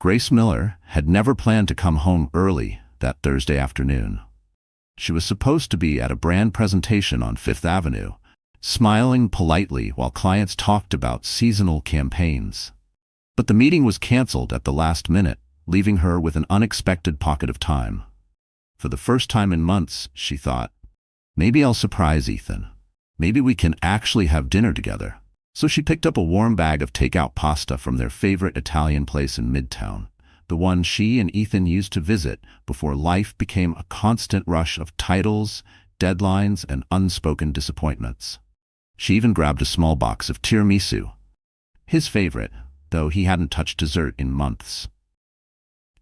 Grace Miller had never planned to come home early that Thursday afternoon. She was supposed to be at a brand presentation on Fifth Avenue, smiling politely while clients talked about seasonal campaigns. But the meeting was canceled at the last minute, leaving her with an unexpected pocket of time. For the first time in months, she thought, maybe I'll surprise Ethan. Maybe we can actually have dinner together. So she picked up a warm bag of takeout pasta from their favorite Italian place in Midtown, the one she and Ethan used to visit before life became a constant rush of titles, deadlines, and unspoken disappointments. She even grabbed a small box of tiramisu, his favorite, though he hadn't touched dessert in months.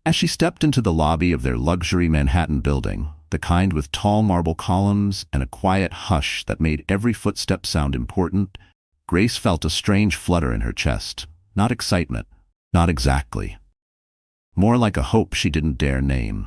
As she stepped into the lobby of their luxury Manhattan building, the kind with tall marble columns and a quiet hush that made every footstep sound important, Grace felt a strange flutter in her chest. Not excitement, not exactly. More like a hope she didn't dare name.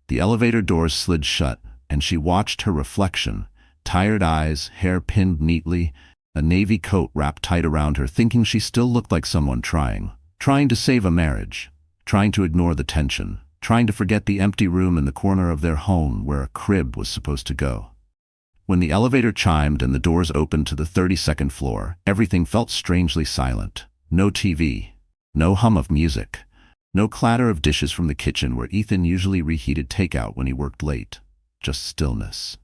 The elevator doors slid shut, and she watched her reflection, tired eyes, hair pinned neatly, a navy coat wrapped tight around her, thinking she still looked like someone trying to save a marriage, trying to ignore the tension, trying to forget the empty room in the corner of their home where a crib was supposed to go. When the elevator chimed and the doors opened to the 32nd floor, everything felt strangely silent. No TV, no hum of music, no clatter of dishes from the kitchen where Ethan usually reheated takeout when he worked late. Just stillness.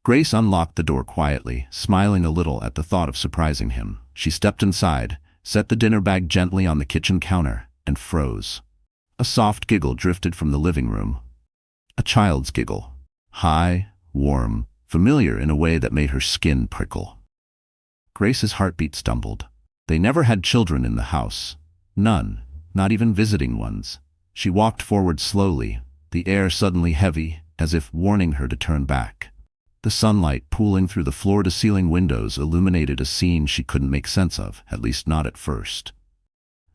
Grace unlocked the door quietly, smiling a little at the thought of surprising him. She stepped inside, set the dinner bag gently on the kitchen counter, and froze. A soft giggle drifted from the living room. A child's giggle. High, warm, familiar in a way that made her skin prickle. Grace's heartbeat stumbled. They never had children in the house. None, not even visiting ones. She walked forward slowly, the air suddenly heavy, as if warning her to turn back. The sunlight pooling through the floor-to-ceiling windows illuminated a scene she couldn't make sense of, at least not at first.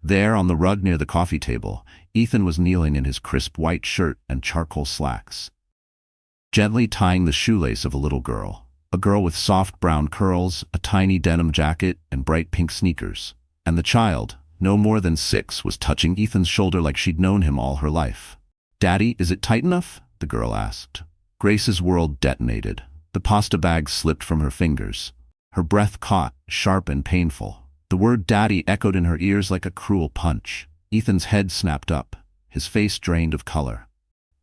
There, on the rug near the coffee table, Ethan was kneeling in his crisp white shirt and charcoal slacks, gently tying the shoelace of a little girl. A girl with soft brown curls, a tiny denim jacket, and bright pink sneakers. And the child, no more than 6, was touching Ethan's shoulder like she'd known him all her life. "Daddy, is it tight enough?" the girl asked. Grace's world detonated. The pasta bag slipped from her fingers. Her breath caught, sharp and painful. The word daddy echoed in her ears like a cruel punch. Ethan's head snapped up, his face drained of color.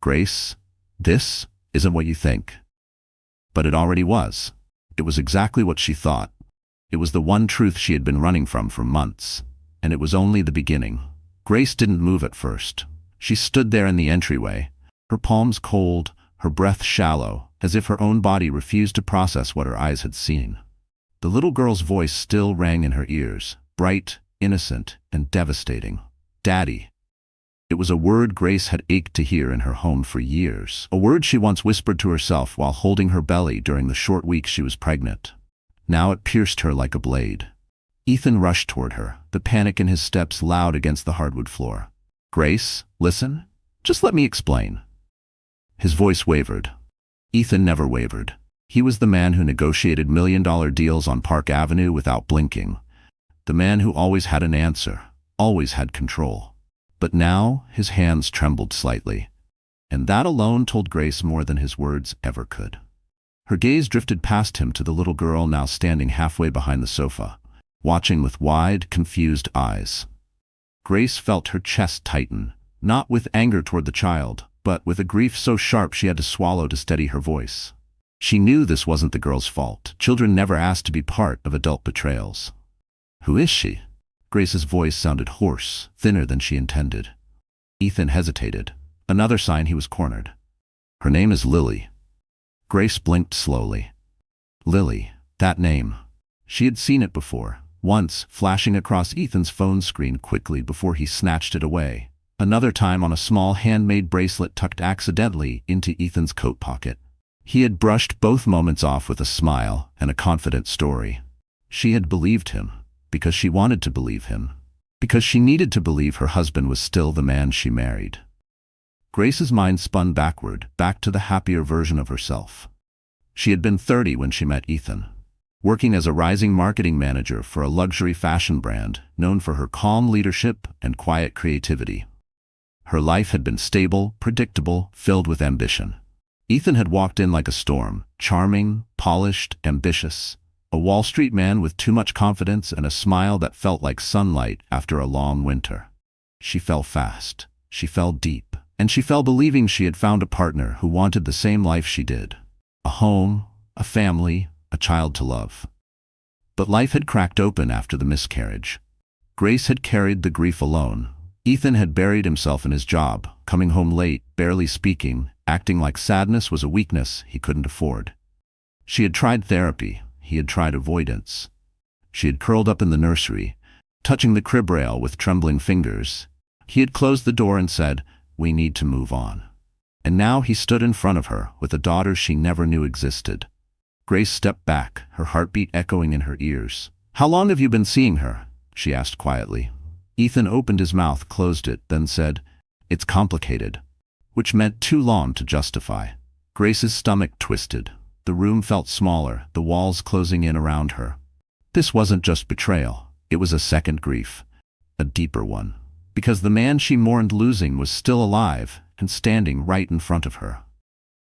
"Grace, this isn't what you think." But it already was. It was exactly what she thought. It was the one truth she had been running from for months. And it was only the beginning. Grace didn't move at first. She stood there in the entryway, her palms cold, her breath shallow, as if her own body refused to process what her eyes had seen. The little girl's voice still rang in her ears, bright, innocent, and devastating. "Daddy." It was a word Grace had ached to hear in her home for years, a word she once whispered to herself while holding her belly during the short weeks she was pregnant. Now it pierced her like a blade. Ethan rushed toward her, the panic in his steps loud against the hardwood floor. "Grace, listen. Just let me explain." His voice wavered. Ethan never wavered. He was the man who negotiated million-dollar deals on Park Avenue without blinking. The man who always had an answer, always had control. But now his hands trembled slightly, and that alone told Grace more than his words ever could. Her gaze drifted past him to the little girl now standing halfway behind the sofa, watching with wide, confused eyes. Grace felt her chest tighten, not with anger toward the child, but with a grief so sharp she had to swallow to steady her voice. She knew this wasn't the girl's fault. Children never asked to be part of adult betrayals. "Who is she?" Grace's voice sounded hoarse, thinner than she intended. Ethan hesitated, another sign he was cornered. "Her name is Lily." Grace blinked slowly. Lily, that name. She had seen it before, once flashing across Ethan's phone screen quickly before he snatched it away. Another time on a small handmade bracelet tucked accidentally into Ethan's coat pocket. He had brushed both moments off with a smile and a confident story. She had believed him. Because she wanted to believe him. Because she needed to believe her husband was still the man she married. Grace's mind spun backward, back to the happier version of herself. She had been 30 when she met Ethan. working as a rising marketing manager for a luxury fashion brand known for her calm leadership and quiet creativity. Her life had been stable, predictable, filled with ambition. Ethan had walked in like a storm, charming, polished, ambitious, a Wall Street man with too much confidence and a smile that felt like sunlight after a long winter. She fell fast, she fell deep, and she fell believing she had found a partner who wanted the same life she did. A home, a family, a child to love. But life had cracked open after the miscarriage. Grace had carried the grief alone. Ethan had buried himself in his job, coming home late, barely speaking, acting like sadness was a weakness he couldn't afford. She had tried therapy, he had tried avoidance. She had curled up in the nursery, touching the crib rail with trembling fingers. He had closed the door and said, "We need to move on." And now he stood in front of her with a daughter she never knew existed. Grace stepped back, her heartbeat echoing in her ears. "How long have you been seeing her?" she asked quietly. Ethan opened his mouth, closed it, then said, "It's complicated," which meant too long to justify. Grace's stomach twisted. The room felt smaller, the walls closing in around her. This wasn't just betrayal. It was a second grief, a deeper one, because the man she mourned losing was still alive and standing right in front of her.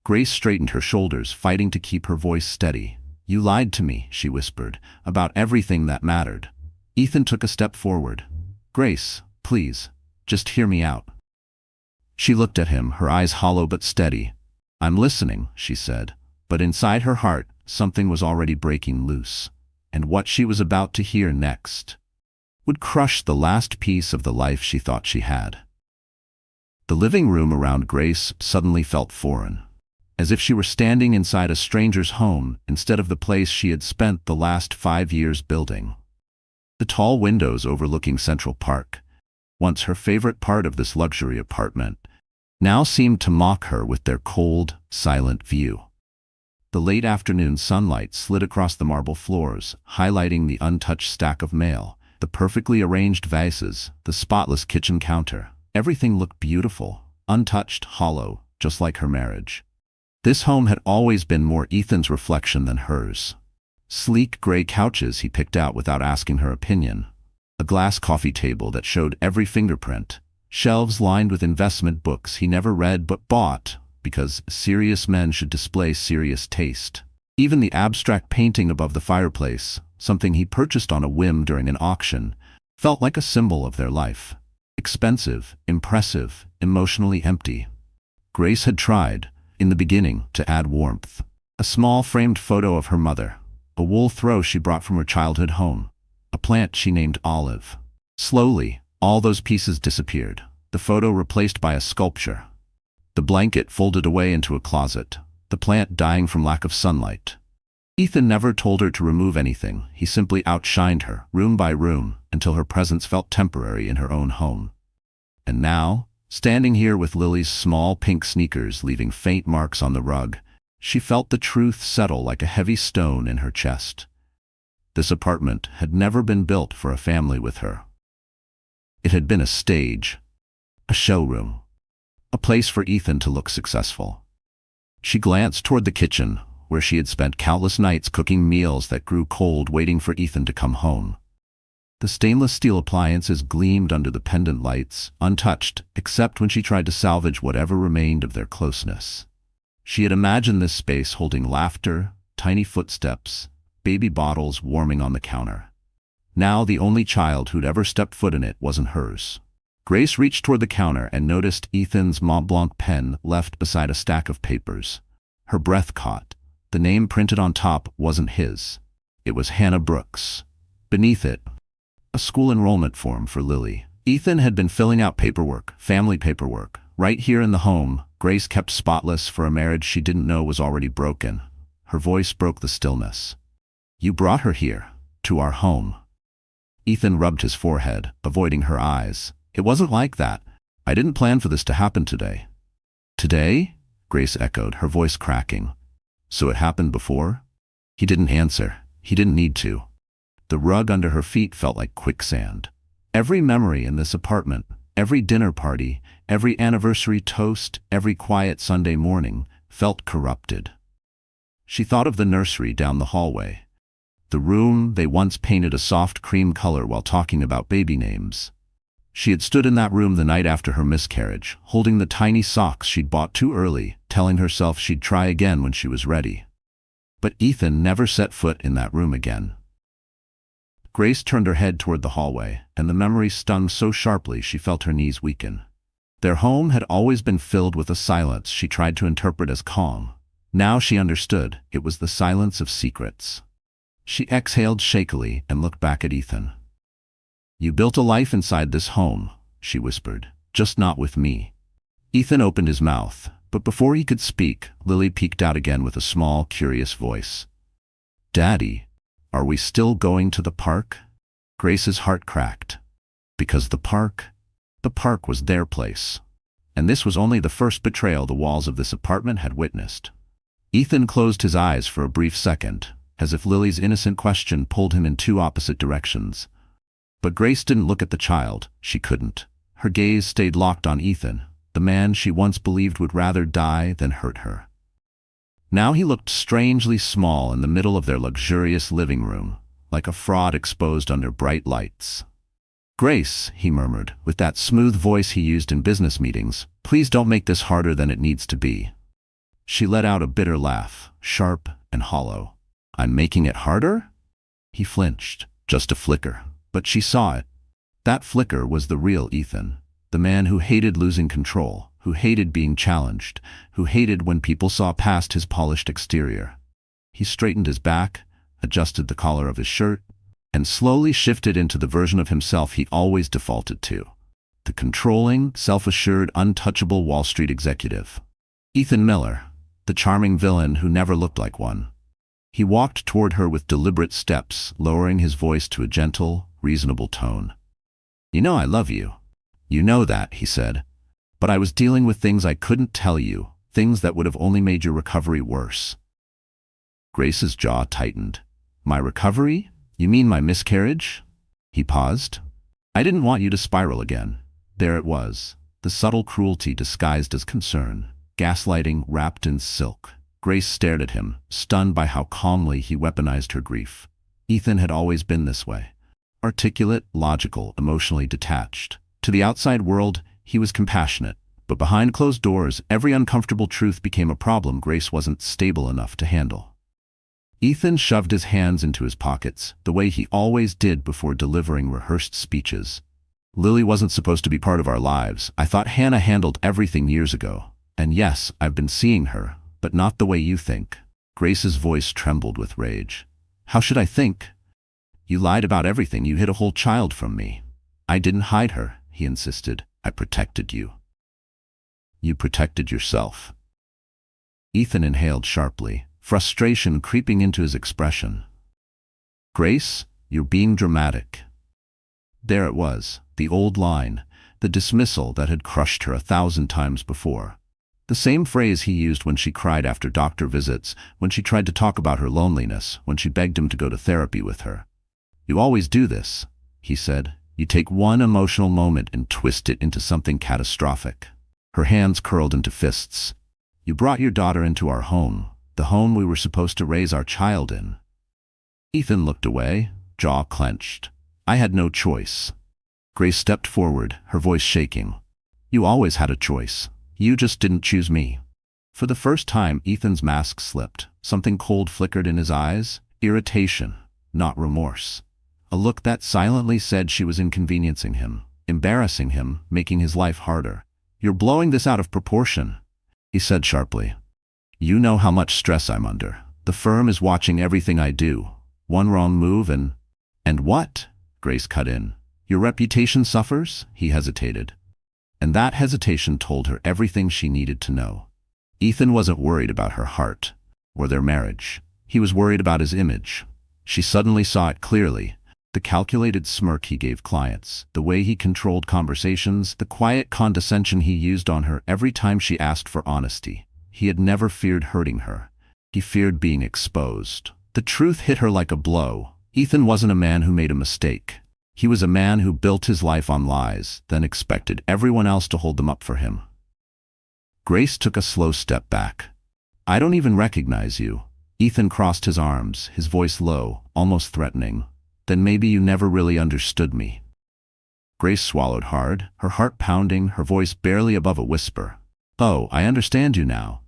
Grace straightened her shoulders, fighting to keep her voice steady. "You lied to me," she whispered, "about everything that mattered." Ethan took a step forward. "Grace, please, just hear me out." She looked at him, her eyes hollow but steady. "I'm listening," she said, but inside her heart, something was already breaking loose. And what she was about to hear next would crush the last piece of the life she thought she had. The living room around Grace suddenly felt foreign, as if she were standing inside a stranger's home instead of the place she had spent the last 5 years building. The tall windows overlooking Central Park, once her favorite part of this luxury apartment, now seemed to mock her with their cold, silent view. The late afternoon sunlight slid across the marble floors, highlighting the untouched stack of mail, the perfectly arranged vases, the spotless kitchen counter. Everything looked beautiful, untouched, hollow, just like her marriage. This home had always been more Ethan's reflection than hers. Sleek gray couches he picked out without asking her opinion, a glass coffee table that showed every fingerprint, shelves lined with investment books he never read but bought because serious men should display serious taste. Even the abstract painting above the fireplace, something he purchased on a whim during an auction, felt like a symbol of their life. Expensive, impressive, emotionally empty. Grace had tried, in the beginning, to add warmth. A small framed photo of her mother, a wool throw she brought from her childhood home, a plant she named Olive. Slowly, all those pieces disappeared, the photo replaced by a sculpture. The blanket folded away into a closet, the plant dying from lack of sunlight. Ethan never told her to remove anything, he simply outshined her, room by room, until her presence felt temporary in her own home. And now, standing here with Lily's small pink sneakers leaving faint marks on the rug, she felt the truth settle like a heavy stone in her chest. This apartment had never been built for a family with her. It had been a stage, a showroom, a place for Ethan to look successful. She glanced toward the kitchen, where she had spent countless nights cooking meals that grew cold waiting for Ethan to come home. The stainless steel appliances gleamed under the pendant lights, untouched, except when she tried to salvage whatever remained of their closeness. She had imagined this space holding laughter, tiny footsteps, baby bottles warming on the counter. Now the only child who'd ever stepped foot in it wasn't hers. Grace reached toward the counter and noticed Ethan's Mont Blanc pen left beside a stack of papers. Her breath caught. The name printed on top wasn't his. It was Hannah Brooks. Beneath it, a school enrollment form for Lily. Ethan had been filling out paperwork, family paperwork, right here in the home Grace kept spotless for a marriage she didn't know was already broken. Her voice broke the stillness. "You brought her here, to our home." Ethan rubbed his forehead, avoiding her eyes. "It wasn't like that. I didn't plan for this to happen today." "Today?" Grace echoed, her voice cracking. "So it happened before?" He didn't answer. He didn't need to. The rug under her feet felt like quicksand. Every memory in this apartment, every dinner party, every anniversary toast, every quiet Sunday morning, felt corrupted. She thought of the nursery down the hallway. The room they once painted a soft cream color while talking about baby names. She had stood in that room the night after her miscarriage, holding the tiny socks she'd bought too early, telling herself she'd try again when she was ready. But Ethan never set foot in that room again. Grace turned her head toward the hallway, and the memory stung so sharply she felt her knees weaken. Their home had always been filled with a silence she tried to interpret as calm. Now she understood it was the silence of secrets. She exhaled shakily and looked back at Ethan. "You built a life inside this home," she whispered, "just not with me." Ethan opened his mouth, but before he could speak, Lily peeked out again with a small, curious voice. "Daddy, are we still going to the park?" Grace's heart cracked. Because the park was their place. And this was only the first betrayal the walls of this apartment had witnessed. Ethan closed his eyes for a brief second, as if Lily's innocent question pulled him in two opposite directions. But Grace didn't look at the child. She couldn't. Her gaze stayed locked on Ethan, the man she once believed would rather die than hurt her. Now he looked strangely small in the middle of their luxurious living room, like a fraud exposed under bright lights. "Grace," he murmured, with that smooth voice he used in business meetings, "please don't make this harder than it needs to be." She let out a bitter laugh, sharp and hollow. "I'm making it harder?" He flinched, just a flicker, but she saw it. That flicker was the real Ethan, the man who hated losing control, who hated being challenged, who hated when people saw past his polished exterior. He straightened his back, adjusted the collar of his shirt, and slowly shifted into the version of himself he always defaulted to. The controlling, self-assured, untouchable Wall Street executive. Ethan Miller, the charming villain who never looked like one. He walked toward her with deliberate steps, lowering his voice to a gentle, reasonable tone. "You know I love you. You know that," he said. "But I was dealing with things I couldn't tell you, things that would have only made your recovery worse." Grace's jaw tightened. "My recovery? You mean my miscarriage?" He paused. "I didn't want you to spiral again." There it was, the subtle cruelty disguised as concern, gaslighting wrapped in silk. Grace stared at him, stunned by how calmly he weaponized her grief. Ethan had always been this way. Articulate, logical, emotionally detached. To the outside world, he was compassionate. But behind closed doors, every uncomfortable truth became a problem Grace wasn't stable enough to handle. Ethan shoved his hands into his pockets, the way he always did before delivering rehearsed speeches. "Lily wasn't supposed to be part of our lives. I thought Hannah handled everything years ago. And yes, I've been seeing her, but not the way you think." Grace's voice trembled with rage. "How should I think? You lied about everything. You hid a whole child from me." "I didn't hide her," he insisted. "I protected you." "You protected yourself." Ethan inhaled sharply, frustration creeping into his expression. "Grace, you're being dramatic." There it was, the old line, the dismissal that had crushed her 1,000 times before. The same phrase he used when she cried after doctor visits, when she tried to talk about her loneliness, when she begged him to go to therapy with her. "You always do this," he said. "You take one emotional moment and twist it into something catastrophic." Her hands curled into fists. "You brought your daughter into our home, the home we were supposed to raise our child in." Ethan looked away, jaw clenched. "I had no choice." Grace stepped forward, her voice shaking. "You always had a choice. You just didn't choose me." For the first time, Ethan's mask slipped. Something cold flickered in his eyes. Irritation, not remorse. A look that silently said she was inconveniencing him, embarrassing him, making his life harder. "You're blowing this out of proportion," he said sharply. "You know how much stress I'm under. The firm is watching everything I do. One wrong move and—" "And what?" Grace cut in. "Your reputation suffers?" He hesitated. And that hesitation told her everything she needed to know. Ethan wasn't worried about her heart or their marriage. He was worried about his image. She suddenly saw it clearly. The calculated smirk he gave clients, the way he controlled conversations, the quiet condescension he used on her every time she asked for honesty. He had never feared hurting her. He feared being exposed. The truth hit her like a blow. Ethan wasn't a man who made a mistake. He was a man who built his life on lies, then expected everyone else to hold them up for him. Grace took a slow step back. "I don't even recognize you." Ethan crossed his arms, his voice low, almost threatening. Then maybe you never really understood me. Grace swallowed hard, her heart pounding, her voice barely above a whisper. Oh, I understand you now.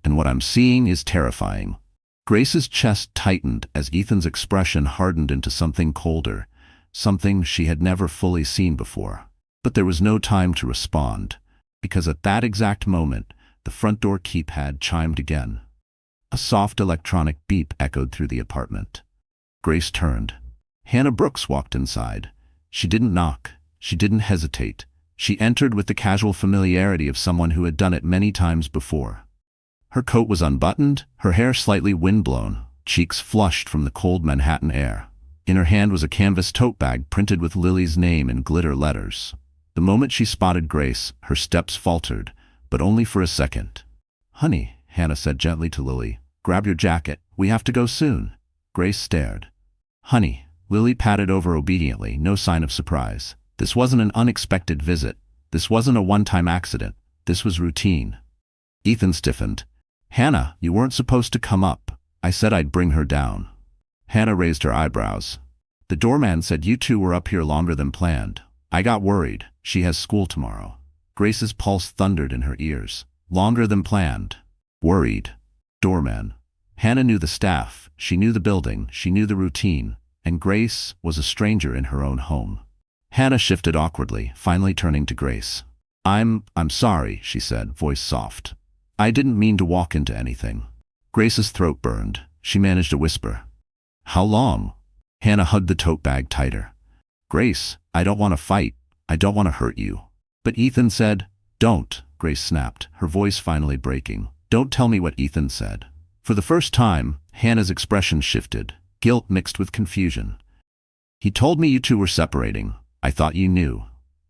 And what I'm seeing is terrifying. Grace's chest tightened as Ethan's expression hardened into something colder, something she had never fully seen before. But there was no time to respond, because at that exact moment, the front door keypad chimed again. A soft electronic beep echoed through the apartment. Grace turned. Hannah Brooks walked inside. She didn't knock. She didn't hesitate. She entered with the casual familiarity of someone who had done it many times before. Her coat was unbuttoned, her hair slightly windblown, cheeks flushed from the cold Manhattan air. In her hand was a canvas tote bag printed with Lily's name in glitter letters. The moment she spotted Grace, her steps faltered, but only for a second. "Honey," Hannah said gently to Lily, "grab your jacket. We have to go soon." Grace stared. "Honey," Lily patted over obediently, no sign of surprise. This wasn't an unexpected visit. This wasn't a one-time accident. This was routine. Ethan stiffened. "Hannah, you weren't supposed to come up. I said I'd bring her down." Hannah raised her eyebrows. "The doorman said you two were up here longer than planned. I got worried. She has school tomorrow." Grace's pulse thundered in her ears. Longer than planned. Worried. Doorman. Hannah knew the staff. She knew the building. She knew the routine. And Grace was a stranger in her own home. Hannah shifted awkwardly, finally turning to Grace. I'm sorry," she said, voice soft. "I didn't mean to walk into anything." Grace's throat burned. She managed a whisper. "How long?" Hannah hugged the tote bag tighter. "Grace, I don't want to fight. I don't want to hurt you." But Ethan said, "Don't," Grace snapped, her voice finally breaking. "Don't tell me what Ethan said." For the first time, Hannah's expression shifted, guilt mixed with confusion. "He told me you two were separating. I thought you knew."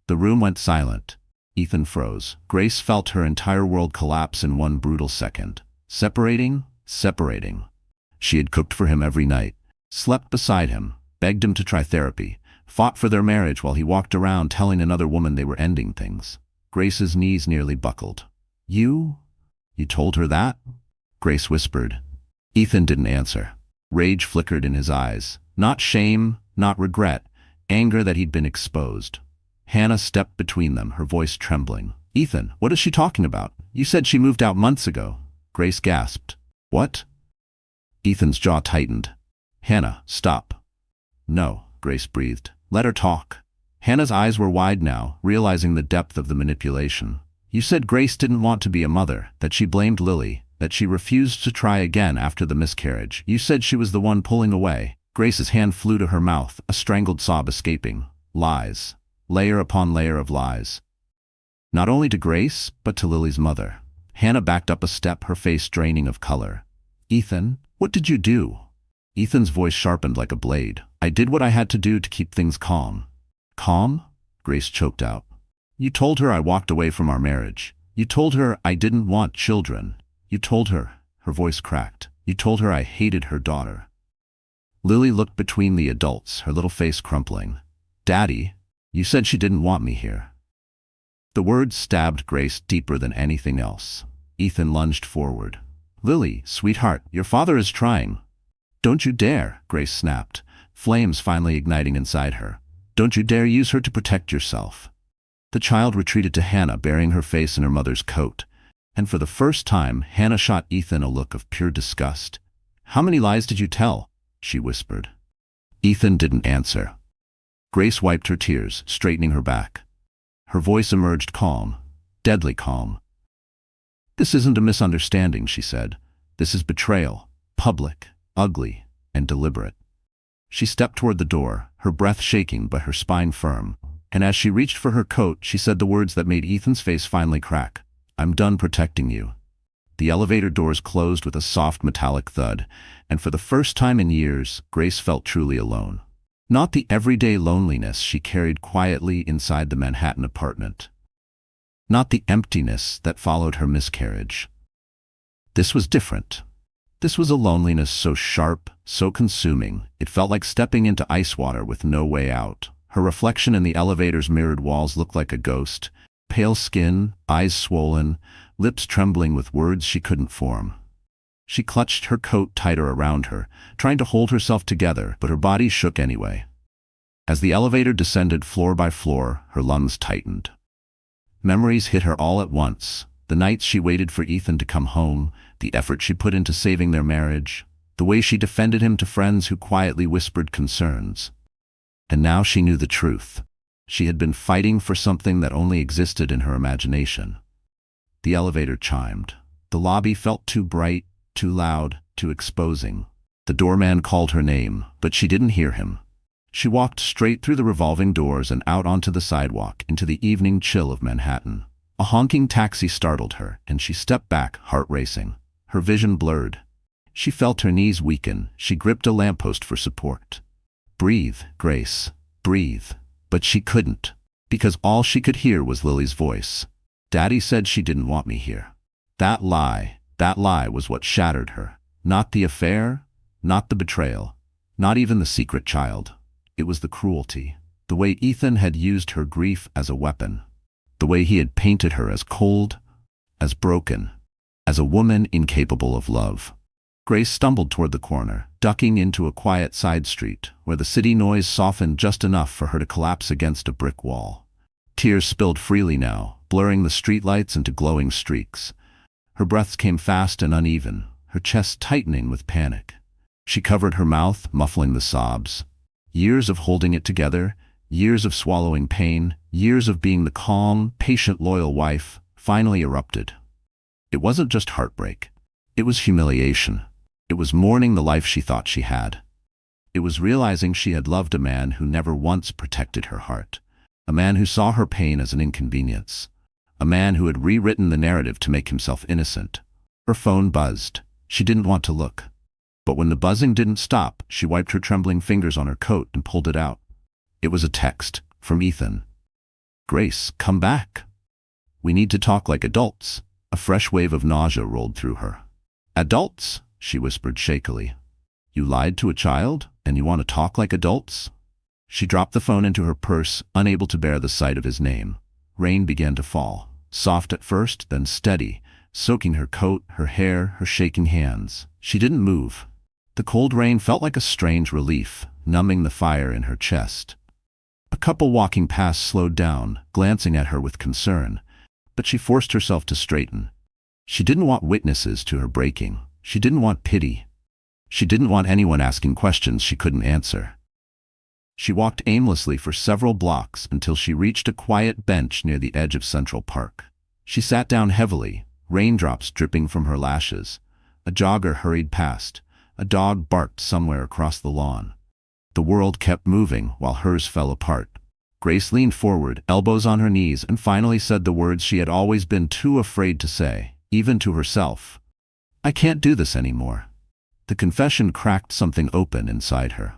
The room went silent. Ethan froze. Grace felt her entire world collapse in one brutal second. Separating? Separating. She had cooked for him every night, slept beside him, begged him to try therapy, fought for their marriage while he walked around telling another woman they were ending things. Grace's knees nearly buckled. You told her that?" Grace whispered. Ethan didn't answer. Rage flickered in his eyes. Not shame, not regret, anger that he'd been exposed. Hannah stepped between them, her voice trembling. "Ethan, what is she talking about? You said she moved out months ago." Grace gasped. "What?" Ethan's jaw tightened. "Hannah, stop." "No," Grace breathed. "Let her talk." Hannah's eyes were wide now, realizing the depth of the manipulation. "You said Grace didn't want to be a mother, that she blamed Lily, that she refused to try again after the miscarriage. You said she was the one pulling away." Grace's hand flew to her mouth, a strangled sob escaping. Lies. Layer upon layer of lies. Not only to Grace, but to Lily's mother. Hannah backed up a step, her face draining of color. "Ethan, what did you do?" Ethan's voice sharpened like a blade. "I did what I had to do to keep things calm." "Calm?" Grace choked out. "You told her I walked away from our marriage. You told her I didn't want children. You told her," her voice cracked, "you told her I hated her daughter." Lily looked between the adults, her little face crumpling. "Daddy, you said she didn't want me here." The words stabbed Grace deeper than anything else. Ethan lunged forward. "Lily, sweetheart, your father is trying." "Don't you dare," Grace snapped, flames finally igniting inside her. "Don't you dare use her to protect yourself." The child retreated to Hannah, burying her face in her mother's coat. And for the first time, Hannah shot Ethan a look of pure disgust. "How many lies did you tell?" she whispered. Ethan didn't answer. Grace wiped her tears, straightening her back. Her voice emerged calm, deadly calm. "This isn't a misunderstanding," she said. "This is betrayal, public, ugly, and deliberate." She stepped toward the door, her breath shaking but her spine firm. And as she reached for her coat, she said the words that made Ethan's face finally crack. "I'm done protecting you." The elevator doors closed with a soft metallic thud, and for the first time in years, Grace felt truly alone. Not the everyday loneliness she carried quietly inside the Manhattan apartment. Not the emptiness that followed her miscarriage. This was different. This was a loneliness so sharp, so consuming, it felt like stepping into ice water with no way out. Her reflection in the elevator's mirrored walls looked like a ghost, pale skin, eyes swollen, lips trembling with words she couldn't form. She clutched her coat tighter around her, trying to hold herself together, but her body shook anyway. As the elevator descended floor by floor, her lungs tightened. Memories hit her all at once. The nights she waited for Ethan to come home, the effort she put into saving their marriage, the way she defended him to friends who quietly whispered concerns. And now she knew the truth. She had been fighting for something that only existed in her imagination. The elevator chimed. The lobby felt too bright, too loud, too exposing. The doorman called her name, but she didn't hear him. She walked straight through the revolving doors and out onto the sidewalk into the evening chill of Manhattan. A honking taxi startled her, and she stepped back, heart racing. Her vision blurred. She felt her knees weaken. She gripped a lamppost for support. Breathe, Grace, breathe. But she couldn't, because all she could hear was Lily's voice. Daddy said she didn't want me here. That lie was what shattered her. Not the affair, not the betrayal, not even the secret child. It was the cruelty. The way Ethan had used her grief as a weapon. The way he had painted her as cold, as broken, as a woman incapable of love. Grace stumbled toward the corner, ducking into a quiet side street, where the city noise softened just enough for her to collapse against a brick wall. Tears spilled freely now, blurring the streetlights into glowing streaks. Her breaths came fast and uneven, her chest tightening with panic. She covered her mouth, muffling the sobs. Years of holding it together, years of swallowing pain, years of being the calm, patient, loyal wife, finally erupted. It wasn't just heartbreak. It was humiliation. It was mourning the life she thought she had. It was realizing she had loved a man who never once protected her heart. A man who saw her pain as an inconvenience. A man who had rewritten the narrative to make himself innocent. Her phone buzzed. She didn't want to look. But when the buzzing didn't stop, she wiped her trembling fingers on her coat and pulled it out. It was a text from Ethan. Grace, come back. We need to talk like adults. A fresh wave of nausea rolled through her. Adults? She whispered shakily. You lied to a child, and you want to talk like adults? She dropped the phone into her purse, unable to bear the sight of his name. Rain began to fall, soft at first, then steady, soaking her coat, her hair, her shaking hands. She didn't move. The cold rain felt like a strange relief, numbing the fire in her chest. A couple walking past slowed down, glancing at her with concern, but she forced herself to straighten. She didn't want witnesses to her breaking. She didn't want pity. She didn't want anyone asking questions she couldn't answer. She walked aimlessly for several blocks until she reached a quiet bench near the edge of Central Park. She sat down heavily, raindrops dripping from her lashes. A jogger hurried past. A dog barked somewhere across the lawn. The world kept moving while hers fell apart. Grace leaned forward, elbows on her knees, and finally said the words she had always been too afraid to say, even to herself. I can't do this anymore. The confession cracked something open inside her.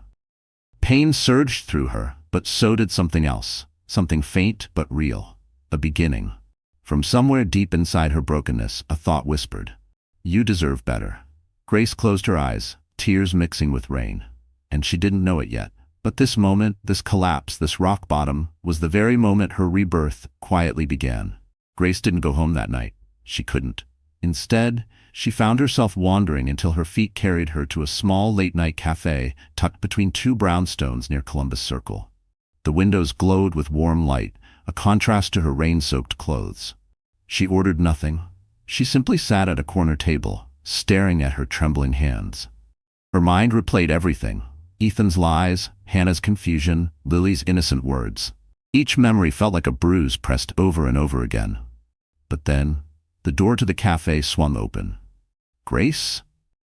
Pain surged through her, but so did something else, something faint but real, a beginning. From somewhere deep inside her brokenness, a thought whispered, you deserve better. Grace closed her eyes, tears mixing with rain. And she didn't know it yet. But this moment, this collapse, this rock bottom, was the very moment her rebirth quietly began. Grace didn't go home that night. She couldn't. Instead, she found herself wandering until her feet carried her to a small late-night cafe tucked between two brownstones near Columbus Circle. The windows glowed with warm light, a contrast to her rain-soaked clothes. She ordered nothing. She simply sat at a corner table, staring at her trembling hands. Her mind replayed everything. Ethan's lies, Hannah's confusion, Lily's innocent words. Each memory felt like a bruise pressed over and over again. But then, the door to the cafe swung open. Grace?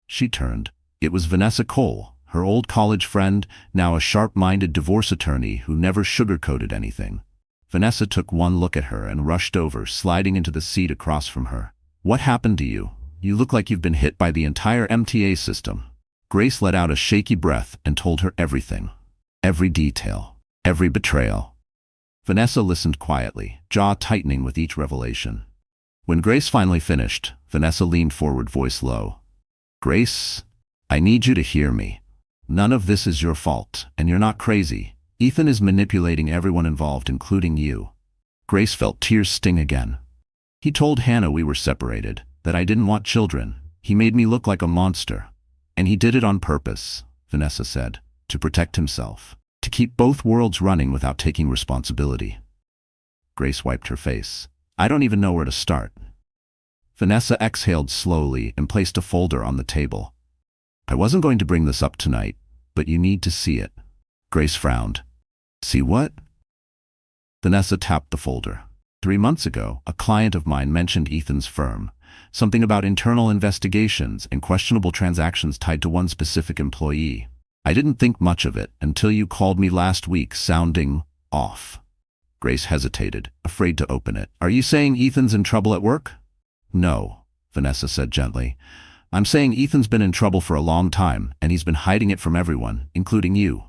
She turned. It was Vanessa Cole, her old college friend, now a sharp-minded divorce attorney who never sugarcoated anything. Vanessa took one look at her and rushed over, sliding into the seat across from her. What happened to you? You look like you've been hit by the entire MTA system. Grace let out a shaky breath and told her everything. Every detail. Every betrayal. Vanessa listened quietly, jaw tightening with each revelation. When Grace finally finished, Vanessa leaned forward, voice low. Grace, I need you to hear me. None of this is your fault, and you're not crazy. Ethan is manipulating everyone involved, including you. Grace felt tears sting again. He told Hannah we were separated, that I didn't want children. He made me look like a monster. And he did it on purpose, Vanessa said, to protect himself, to keep both worlds running without taking responsibility. Grace wiped her face. I don't even know where to start. Vanessa exhaled slowly and placed a folder on the table. I wasn't going to bring this up tonight, but you need to see it. Grace frowned. See what? Vanessa tapped the folder. 3 months ago, a client of mine mentioned Ethan's firm. Something about internal investigations and questionable transactions tied to one specific employee. I didn't think much of it until you called me last week sounding off. Grace hesitated, afraid to open it. Are you saying Ethan's in trouble at work? No, Vanessa said gently. I'm saying Ethan's been in trouble for a long time, and he's been hiding it from everyone, including you.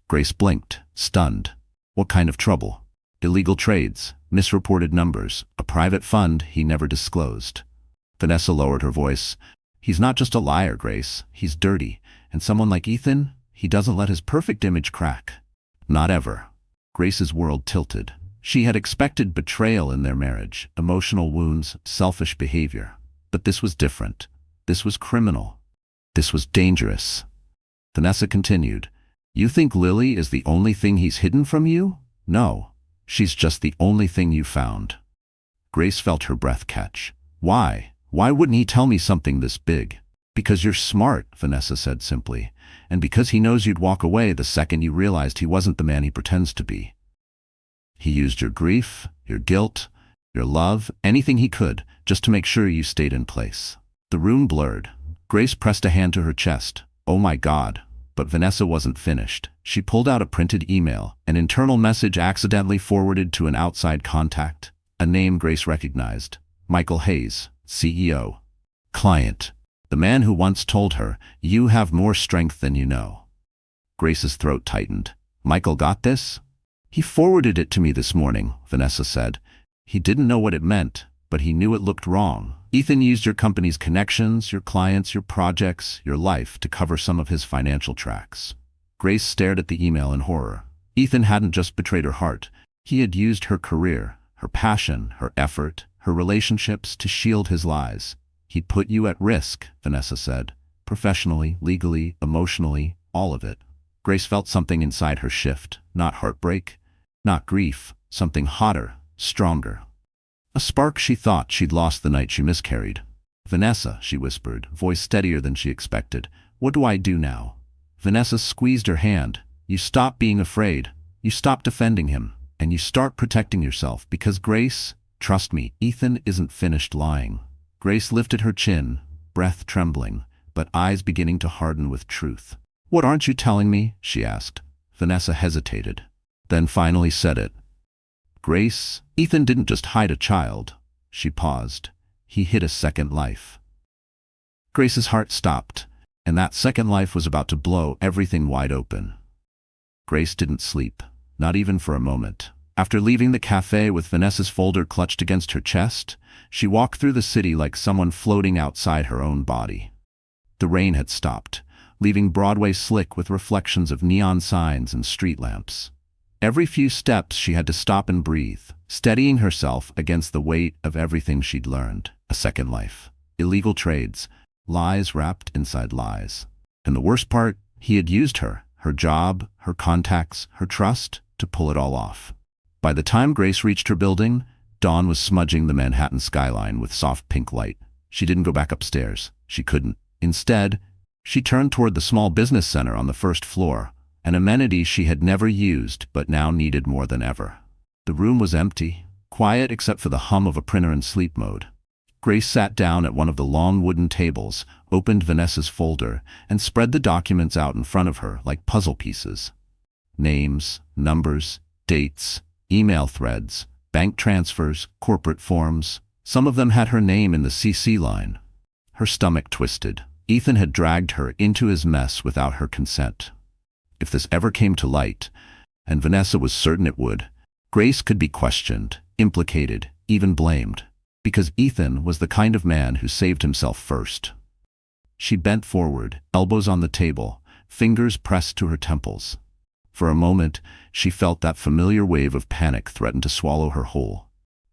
Grace blinked, stunned. What kind of trouble? Illegal trades, misreported numbers, a private fund he never disclosed. Vanessa lowered her voice. He's not just a liar, Grace. He's dirty. And someone like Ethan, he doesn't let his perfect image crack. Not ever. Grace's world tilted. She had expected betrayal in their marriage, emotional wounds, selfish behavior. But this was different. This was criminal. This was dangerous. Vanessa continued. You think Lily is the only thing he's hidden from you? No. She's just the only thing you found. Grace felt her breath catch. Why? Why wouldn't he tell me something this big? Because you're smart, Vanessa said simply, and because he knows you'd walk away the second you realized he wasn't the man he pretends to be. He used your grief, your guilt, your love, anything he could, just to make sure you stayed in place. The room blurred. Grace pressed a hand to her chest. Oh my God. But Vanessa wasn't finished. She pulled out a printed email, an internal message accidentally forwarded to an outside contact, a name Grace recognized. Michael Hayes, CEO. Client. The man who once told her, you have more strength than you know. Grace's throat tightened. Michael got this? He forwarded it to me this morning, Vanessa said. He didn't know what it meant, but he knew it looked wrong. Ethan used your company's connections, your clients, your projects, your life to cover some of his financial tracks. Grace stared at the email in horror. Ethan hadn't just betrayed her heart. He had used her career, her passion, her effort, her relationships to shield his lies. He'd put you at risk, Vanessa said. Professionally, legally, emotionally, all of it. Grace felt something inside her shift. Not heartbreak, not grief, something hotter, stronger. A spark she thought she'd lost the night she miscarried. Vanessa, she whispered, voice steadier than she expected. What do I do now? Vanessa squeezed her hand. You stop being afraid. You stop defending him. And you start protecting yourself because Grace, trust me, Ethan isn't finished lying. Grace lifted her chin, breath trembling, but eyes beginning to harden with truth. What aren't you telling me? She asked. Vanessa hesitated, then finally said it. Grace, Ethan didn't just hide a child. She paused. He hid a second life. Grace's heart stopped, and that second life was about to blow everything wide open. Grace didn't sleep, not even for a moment. After leaving the cafe with Vanessa's folder clutched against her chest, she walked through the city like someone floating outside her own body. The rain had stopped, leaving Broadway slick with reflections of neon signs and street lamps. Every few steps she had to stop and breathe, steadying herself against the weight of everything she'd learned. A second life. Illegal trades. Lies wrapped inside lies. And the worst part, he had used her job, her contacts, her trust, to pull it all off. By the time Grace reached her building, dawn was smudging the Manhattan skyline with soft pink light. She didn't go back upstairs. She couldn't. Instead, she turned toward the small business center on the first floor, an amenity she had never used but now needed more than ever. The room was empty, quiet except for the hum of a printer in sleep mode. Grace sat down at one of the long wooden tables, opened Vanessa's folder, and spread the documents out in front of her like puzzle pieces. Names, numbers, dates, email threads, bank transfers, corporate forms. Some of them had her name in the CC line. Her stomach twisted. Ethan had dragged her into his mess without her consent. If this ever came to light, and Vanessa was certain it would, Grace could be questioned, implicated, even blamed, because Ethan was the kind of man who saved himself first. She bent forward, elbows on the table, fingers pressed to her temples. For a moment, she felt that familiar wave of panic threaten to swallow her whole.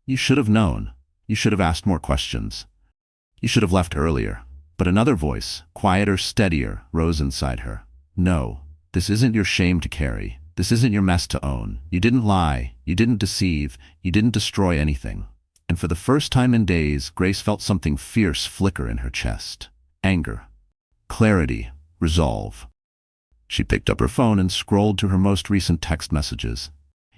You should have known. You should have asked more questions. You should have left earlier. But another voice, quieter, steadier, rose inside her. No, this isn't your shame to carry. This isn't your mess to own. You didn't lie. You didn't deceive. You didn't destroy anything. And for the first time in days, Grace felt something fierce flicker in her chest. Anger. Clarity. Resolve. She picked up her phone and scrolled to her most recent text messages.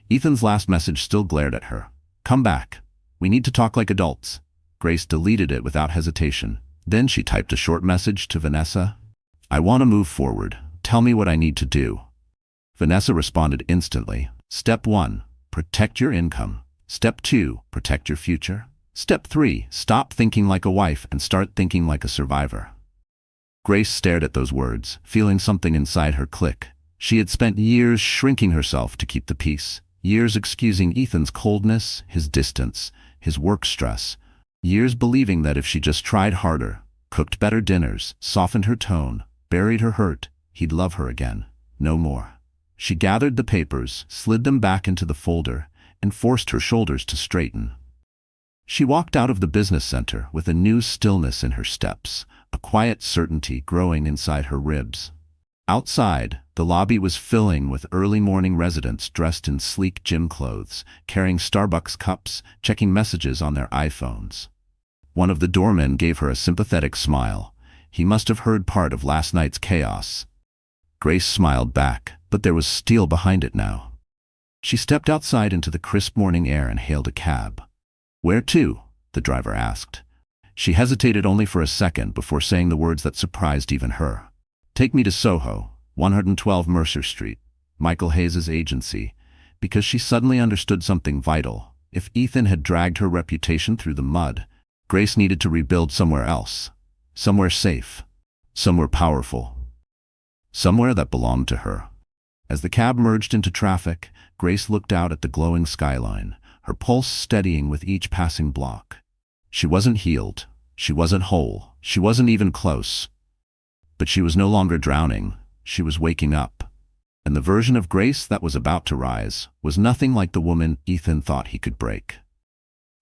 Ethan's last message still glared at her. Come back. We need to talk like adults. Grace deleted it without hesitation. Then she typed a short message to Vanessa. I want to move forward. Tell me what I need to do. Vanessa responded instantly. Step 1. Protect your income. Step 2. Protect your future. Step 3. Stop thinking like a wife and start thinking like a survivor. Grace stared at those words, feeling something inside her click. She had spent years shrinking herself to keep the peace. Years excusing Ethan's coldness, his distance, his work stress. Years believing that if she just tried harder, cooked better dinners, softened her tone, buried her hurt, he'd love her again. No more. She gathered the papers, slid them back into the folder, and forced her shoulders to straighten. She walked out of the business center with a new stillness in her steps, a quiet certainty growing inside her ribs. Outside, the lobby was filling with early morning residents dressed in sleek gym clothes, carrying Starbucks cups, checking messages on their iPhones. One of the doormen gave her a sympathetic smile. He must have heard part of last night's chaos. Grace smiled back, but there was steel behind it now. She stepped outside into the crisp morning air and hailed a cab. Where to? The driver asked. She hesitated only for a second before saying the words that surprised even her. Take me to Soho, 112 Mercer Street, Michael Hayes' agency, because she suddenly understood something vital. If Ethan had dragged her reputation through the mud, Grace needed to rebuild somewhere else. Somewhere safe. Somewhere powerful. Somewhere that belonged to her. As the cab merged into traffic, Grace looked out at the glowing skyline, her pulse steadying with each passing block. She wasn't healed. She wasn't whole. She wasn't even close. But she was no longer drowning. She was waking up. And the version of Grace that was about to rise was nothing like the woman Ethan thought he could break.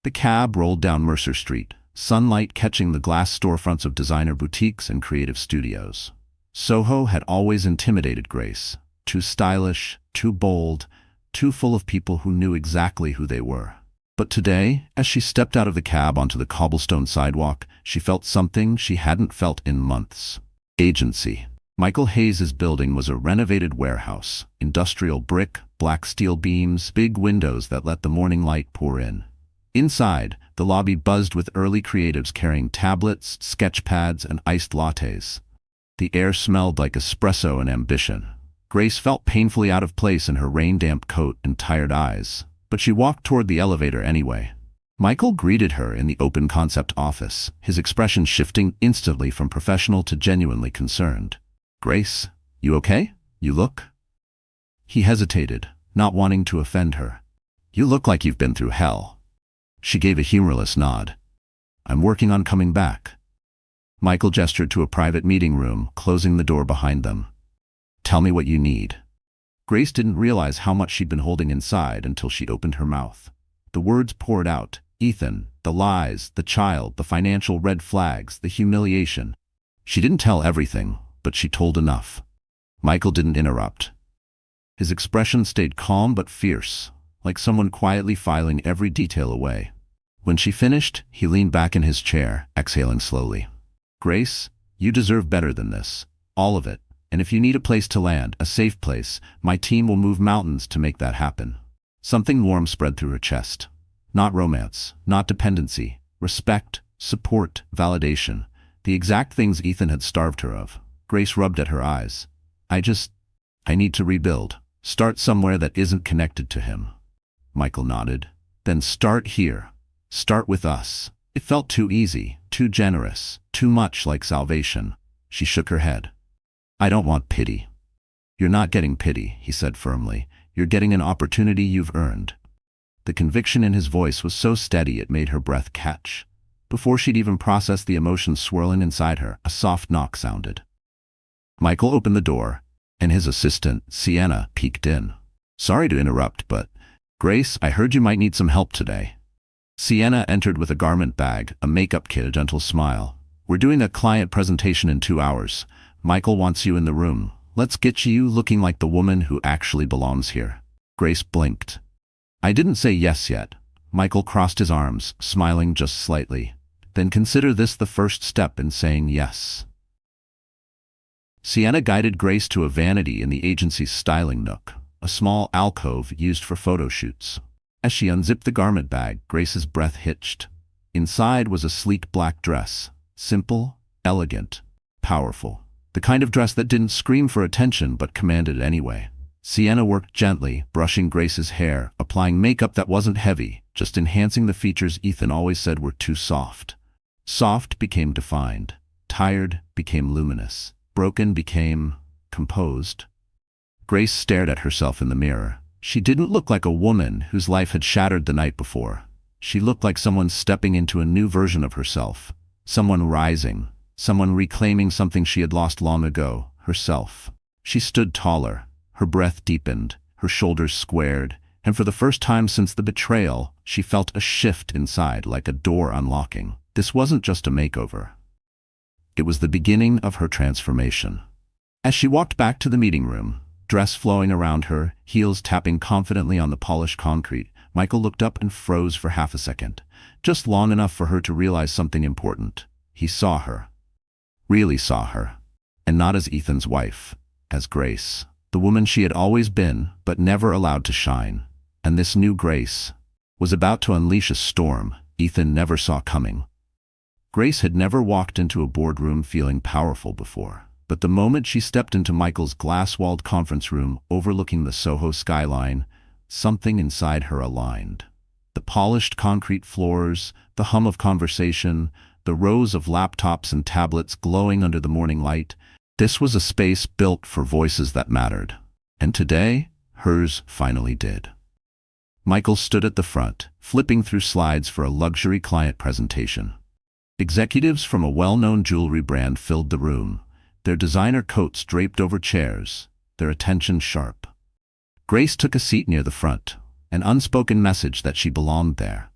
The cab rolled down Mercer Street, sunlight catching the glass storefronts of designer boutiques and creative studios. Soho had always intimidated Grace. Too stylish, too bold, too full of people who knew exactly who they were. But today, as she stepped out of the cab onto the cobblestone sidewalk, she felt something she hadn't felt in months. Agency. Michael Hayes' building was a renovated warehouse. Industrial brick, black steel beams, big windows that let the morning light pour in. Inside, the lobby buzzed with early creatives carrying tablets, sketch pads, and iced lattes. The air smelled like espresso and ambition. Grace felt painfully out of place in her rain-damp coat and tired eyes, but she walked toward the elevator anyway. Michael greeted her in the open concept office, his expression shifting instantly from professional to genuinely concerned. Grace, you okay? You look? He hesitated, not wanting to offend her. You look like you've been through hell. She gave a humorless nod. I'm working on coming back. Michael gestured to a private meeting room, closing the door behind them. Tell me what you need. Grace didn't realize how much she'd been holding inside until she opened her mouth. The words poured out. Ethan, the lies, the child, the financial red flags, the humiliation. She didn't tell everything, but she told enough. Michael didn't interrupt. His expression stayed calm but fierce, like someone quietly filing every detail away. When she finished, he leaned back in his chair, exhaling slowly. Grace, you deserve better than this. All of it. And if you need a place to land, a safe place, my team will move mountains to make that happen. Something warm spread through her chest. Not romance, not dependency. Respect, support, validation. The exact things Ethan had starved her of. Grace rubbed at her eyes. I need to rebuild. Start somewhere that isn't connected to him. Michael nodded. Then start here. Start with us. It felt too easy, too generous, too much like salvation. She shook her head. I don't want pity. You're not getting pity, he said firmly. You're getting an opportunity you've earned. The conviction in his voice was so steady it made her breath catch. Before she'd even processed the emotions swirling inside her, a soft knock sounded. Michael opened the door, and his assistant, Sienna, peeked in. Sorry to interrupt, but Grace, I heard you might need some help today. Sienna entered with a garment bag, a makeup kit, a gentle smile. We're doing a client presentation in 2 hours. Michael wants you in the room. Let's get you looking like the woman who actually belongs here." Grace blinked. "I didn't say yes yet." Michael crossed his arms, smiling just slightly. "Then consider this the first step in saying yes." Sienna guided Grace to a vanity in the agency's styling nook, a small alcove used for photo shoots. As she unzipped the garment bag, Grace's breath hitched. Inside was a sleek black dress, simple, elegant, powerful. The kind of dress that didn't scream for attention but commanded it anyway. Sienna worked gently, brushing Grace's hair, applying makeup that wasn't heavy, just enhancing the features Ethan always said were too soft. Soft became defined. Tired became luminous. Broken became composed. Grace stared at herself in the mirror. She didn't look like a woman whose life had shattered the night before. She looked like someone stepping into a new version of herself. Someone rising. Someone reclaiming something she had lost long ago, herself. She stood taller. Her breath deepened. Her shoulders squared. And for the first time since the betrayal, she felt a shift inside, like a door unlocking. This wasn't just a makeover. It was the beginning of her transformation. As she walked back to the meeting room, dress flowing around her, heels tapping confidently on the polished concrete, Michael looked up and froze for half a second, just long enough for her to realize something important. He saw her. Really saw her. And not as Ethan's wife, as Grace. The woman she had always been, but never allowed to shine. And this new Grace was about to unleash a storm Ethan never saw coming. Grace had never walked into a boardroom feeling powerful before. But the moment she stepped into Michael's glass-walled conference room overlooking the Soho skyline, something inside her aligned. The polished concrete floors, the hum of conversation, the rows of laptops and tablets glowing under the morning light. This was a space built for voices that mattered. And today, hers finally did. Michael stood at the front, flipping through slides for a luxury client presentation. Executives from a well-known jewelry brand filled the room, their designer coats draped over chairs, their attention sharp. Grace took a seat near the front, an unspoken message that she belonged there.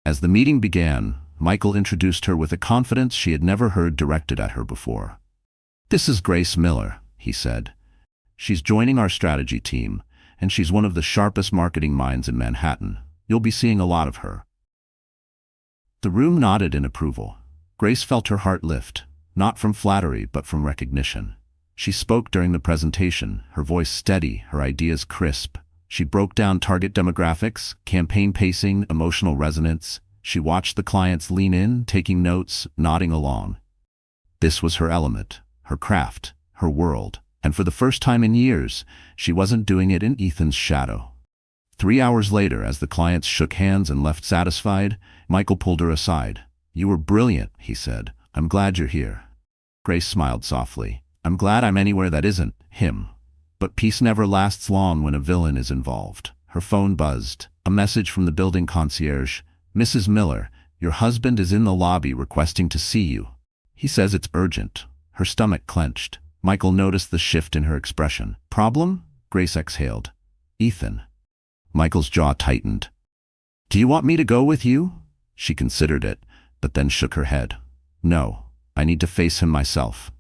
As the meeting began, Michael introduced her with a confidence she had never heard directed at her before. "This is Grace Miller," he said. "She's joining our strategy team, and she's one of the sharpest marketing minds in Manhattan. You'll be seeing a lot of her." The room nodded in approval. Grace felt her heart lift, not from flattery but from recognition. She spoke during the presentation, her voice steady, her ideas crisp. She broke down target demographics, campaign pacing, emotional resonance. She watched the clients lean in, taking notes, nodding along. This was her element, her craft, her world, and for the first time in years, she wasn't doing it in Ethan's shadow. 3 hours later, as the clients shook hands and left satisfied, Michael pulled her aside. "You were brilliant," he said. "I'm glad you're here." Grace smiled softly. "I'm glad I'm anywhere that isn't him." But peace never lasts long when a villain is involved. Her phone buzzed. A message from the building concierge. "Mrs. Miller, your husband is in the lobby requesting to see you. He says it's urgent." Her stomach clenched. Michael noticed the shift in her expression. "Problem?" Grace exhaled. "Ethan." Michael's jaw tightened. "Do you want me to go with you?" She considered it, but then shook her head. "No, I need to face him myself."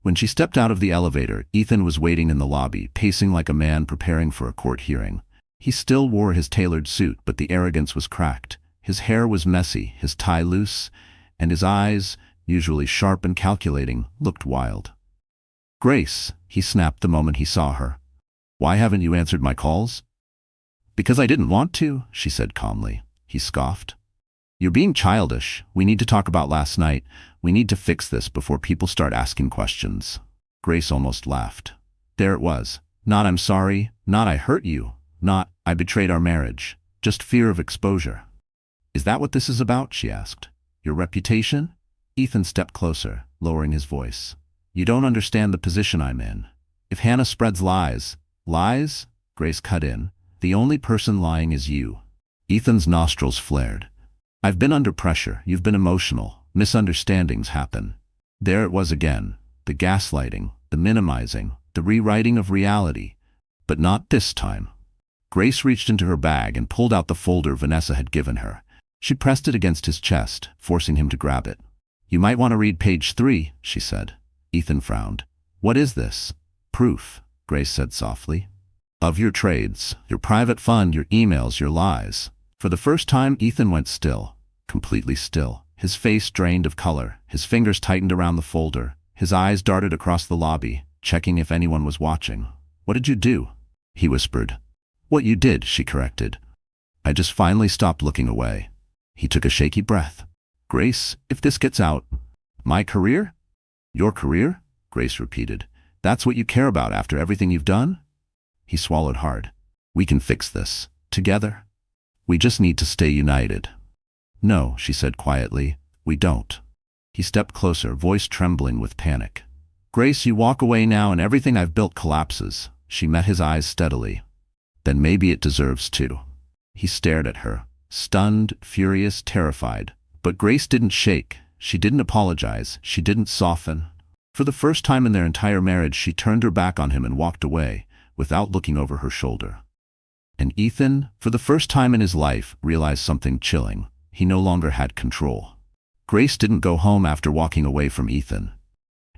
When she stepped out of the elevator, Ethan was waiting in the lobby, pacing like a man preparing for a court hearing. He still wore his tailored suit, but the arrogance was cracked. His hair was messy, his tie loose, and his eyes, usually sharp and calculating, looked wild. "Grace," he snapped the moment he saw her. "Why haven't you answered my calls?" "Because I didn't want to," she said calmly. He scoffed. "You're being childish. We need to talk about last night. We need to fix this before people start asking questions." Grace almost laughed. There it was. Not "I'm sorry," not "I hurt you," not "I betrayed our marriage." Just fear of exposure. "Is that what this is about?" she asked. "Your reputation?" Ethan stepped closer, lowering his voice. "You don't understand the position I'm in. If Hannah spreads lies..." "Lies?" Grace cut in. "The only person lying is you." Ethan's nostrils flared. "I've been under pressure. You've been emotional. Misunderstandings happen." There it was again. The gaslighting, the minimizing, the rewriting of reality. But not this time. Grace reached into her bag and pulled out the folder Vanessa had given her. She pressed it against his chest, forcing him to grab it. You might want to read page 3, she said. Ethan frowned. What is this? Proof, Grace said softly. Of your trades, your private fund, your emails, your lies. For the first time, Ethan went still, completely still. His face drained of color, his fingers tightened around the folder, his eyes darted across the lobby, checking if anyone was watching. What did you do? He whispered. What you did, she corrected. I just finally stopped looking away. He took a shaky breath. Grace, if this gets out. My career? Your career? Grace repeated. That's what you care about after everything you've done? He swallowed hard. We can fix this. Together. We just need to stay united. No, she said quietly. We don't. He stepped closer, voice trembling with panic. Grace, you walk away now and everything I've built collapses. She met his eyes steadily. Then maybe it deserves to. He stared at her, stunned, furious, terrified. But Grace didn't shake. She didn't apologize. She didn't soften. For the first time in their entire marriage, she turned her back on him and walked away, without looking over her shoulder. And Ethan, for the first time in his life, realized something chilling. He no longer had control. Grace didn't go home after walking away from Ethan.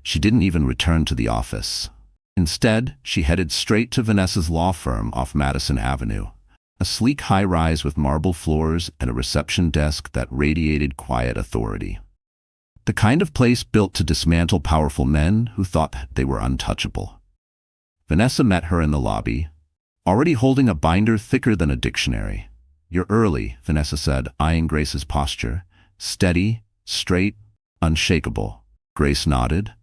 She didn't even return to the office. Instead, she headed straight to Vanessa's law firm off Madison Avenue. A sleek high-rise with marble floors and a reception desk that radiated quiet authority. The kind of place built to dismantle powerful men who thought they were untouchable. Vanessa met her in the lobby, already holding a binder thicker than a dictionary. You're early, Vanessa said, eyeing Grace's posture. Steady, straight, unshakable. Grace nodded.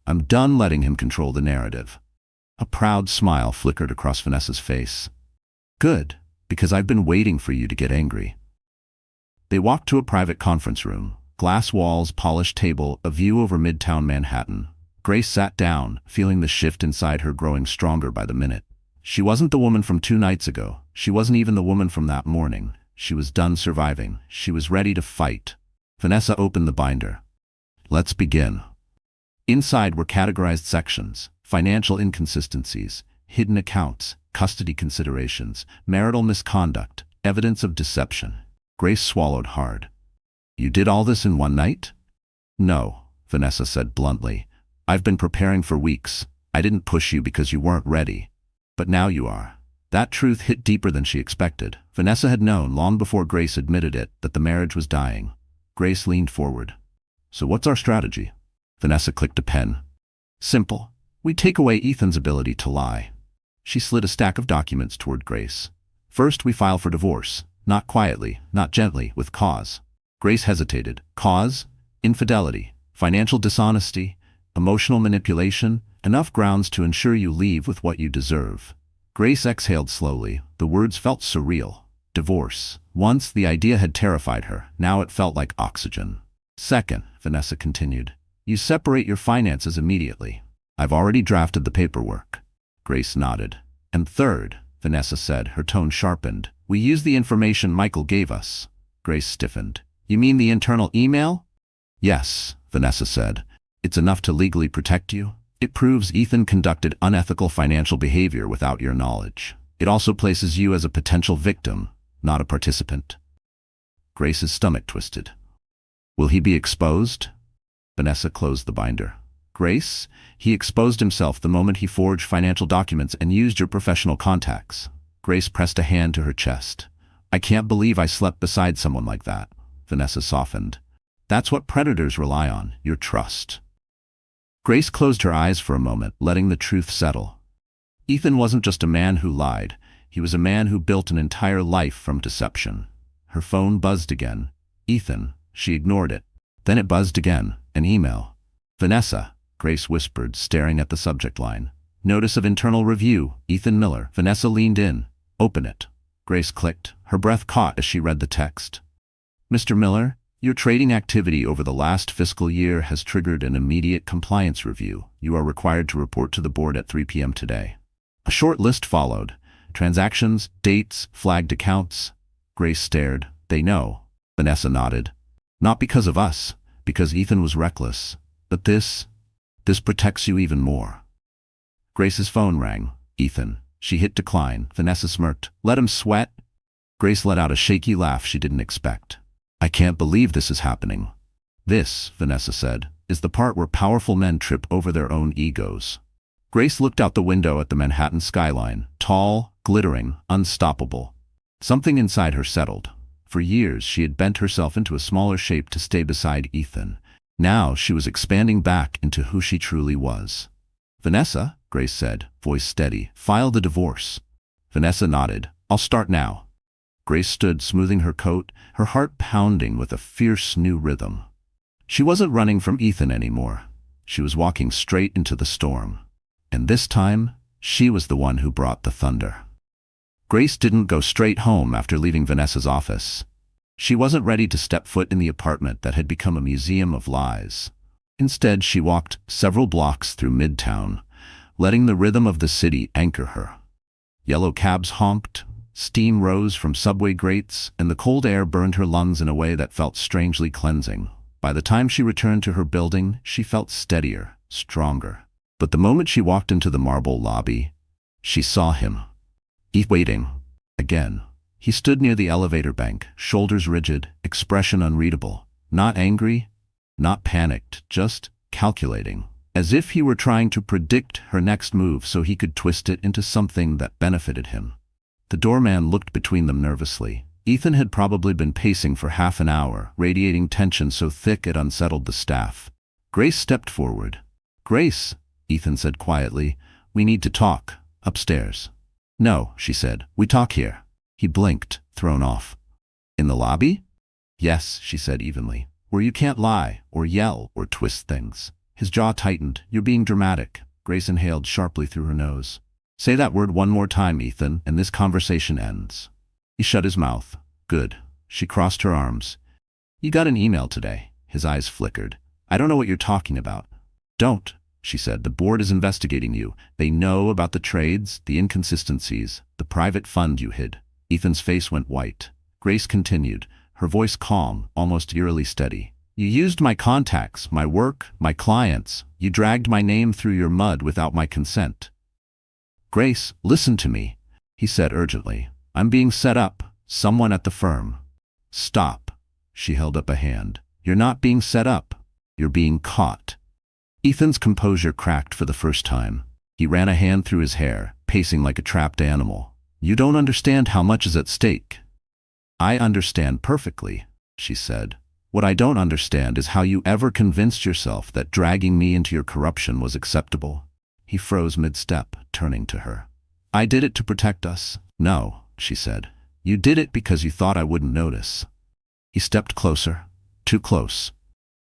I'm done letting him control the narrative. A proud smile flickered across Vanessa's face. Good, because I've been waiting for you to get angry. They walked to a private conference room. Glass walls, polished table, a view over Midtown Manhattan. Grace sat down, feeling the shift inside her growing stronger by the minute. She wasn't the woman from 2 nights ago. She wasn't even the woman from that morning. She was done surviving. She was ready to fight. Vanessa opened the binder. Let's begin. Inside were categorized sections: financial inconsistencies, hidden accounts, custody considerations, marital misconduct, evidence of deception. Grace swallowed hard. You did all this in one night? No, Vanessa said bluntly. I've been preparing for weeks. I didn't push you because you weren't ready. But now you are. That truth hit deeper than she expected. Vanessa had known, long before Grace admitted it, that the marriage was dying. Grace leaned forward. So what's our strategy? Vanessa clicked a pen. Simple. We take away Ethan's ability to lie. She slid a stack of documents toward Grace. First, we file for divorce. Not quietly, not gently, with cause. Grace hesitated. Cause? Infidelity, financial dishonesty, emotional manipulation, enough grounds to ensure you leave with what you deserve. Grace exhaled slowly. The words felt surreal. Divorce. Once, the idea had terrified her. Now it felt like oxygen. Second, Vanessa continued, you separate your finances immediately. I've already drafted the paperwork. Grace nodded. And third, Vanessa said, her tone sharpened, we use the information Michael gave us. Grace stiffened. You mean the internal email? Yes, Vanessa said. It's enough to legally protect you. It proves Ethan conducted unethical financial behavior without your knowledge. It also places you as a potential victim, not a participant. Grace's stomach twisted. Will he be exposed? Vanessa closed the binder. Grace, he exposed himself the moment he forged financial documents and used your professional contacts. Grace pressed a hand to her chest. I can't believe I slept beside someone like that. Vanessa softened. That's what predators rely on, your trust. Grace closed her eyes for a moment, letting the truth settle. Ethan wasn't just a man who lied. He was a man who built an entire life from deception. Her phone buzzed again. Ethan. She ignored it. Then it buzzed again. An email. Vanessa, Grace whispered, staring at the subject line. Notice of internal review. Ethan Miller. Vanessa leaned in. Open it. Grace clicked. Her breath caught as she read the text. Mr. Miller, your trading activity over the last fiscal year has triggered an immediate compliance review. You are required to report to the board at 3 p.m. today. A short list followed. Transactions, dates, flagged accounts. Grace stared. They know. Vanessa nodded. Not because of us, because Ethan was reckless. But this protects you even more. Grace's phone rang. Ethan. She hit decline. Vanessa smirked. Let him sweat. Grace let out a shaky laugh she didn't expect. I can't believe this is happening. "This," Vanessa said, "is the part where powerful men trip over their own egos." Grace looked out the window at the Manhattan skyline, tall, glittering, unstoppable. Something inside her settled. For years she had bent herself into a smaller shape to stay beside Ethan. Now she was expanding back into who she truly was. "Vanessa," Grace said, voice steady, "file the divorce." Vanessa nodded. "I'll start now." Grace stood smoothing her coat, her heart pounding with a fierce new rhythm. She wasn't running from Ethan anymore. She was walking straight into the storm. And this time, she was the one who brought the thunder. Grace didn't go straight home after leaving Vanessa's office. She wasn't ready to step foot in the apartment that had become a museum of lies. Instead, she walked several blocks through Midtown, letting the rhythm of the city anchor her. Yellow cabs honked, steam rose from subway grates, and the cold air burned her lungs in a way that felt strangely cleansing. By the time she returned to her building, she felt steadier, stronger. But the moment she walked into the marble lobby, she saw him. Waiting. Again. He stood near the elevator bank, shoulders rigid, expression unreadable. Not angry, not panicked, just calculating. As if he were trying to predict her next move so he could twist it into something that benefited him. The doorman looked between them nervously. Ethan had probably been pacing for half an hour, radiating tension so thick it unsettled the staff. Grace stepped forward. "Grace," Ethan said quietly, "we need to talk. Upstairs." "No," she said, "we talk here." He blinked, thrown off. "In the lobby?" "Yes," she said evenly, "where you can't lie, or yell, or twist things." His jaw tightened. "You're being dramatic." Grace inhaled sharply through her nose. "Say that word one more time, Ethan, and this conversation ends." He shut his mouth. "Good." She crossed her arms. "You got an email today." His eyes flickered. "I don't know what you're talking about." "Don't," she said. "The board is investigating you. They know about the trades, the inconsistencies, the private fund you hid." Ethan's face went white. Grace continued, her voice calm, almost eerily steady. "You used my contacts, my work, my clients. You dragged my name through your mud without my consent." "Grace, listen to me," he said urgently. "I'm being set up, someone at the firm." "Stop." She held up a hand. "You're not being set up. You're being caught." Ethan's composure cracked for the first time. He ran a hand through his hair, pacing like a trapped animal. "You don't understand how much is at stake." "I understand perfectly," she said. "What I don't understand is how you ever convinced yourself that dragging me into your corruption was acceptable." He froze mid-step, turning to her. "I did it to protect us." "No," she said. "You did it because you thought I wouldn't notice." He stepped closer. Too close.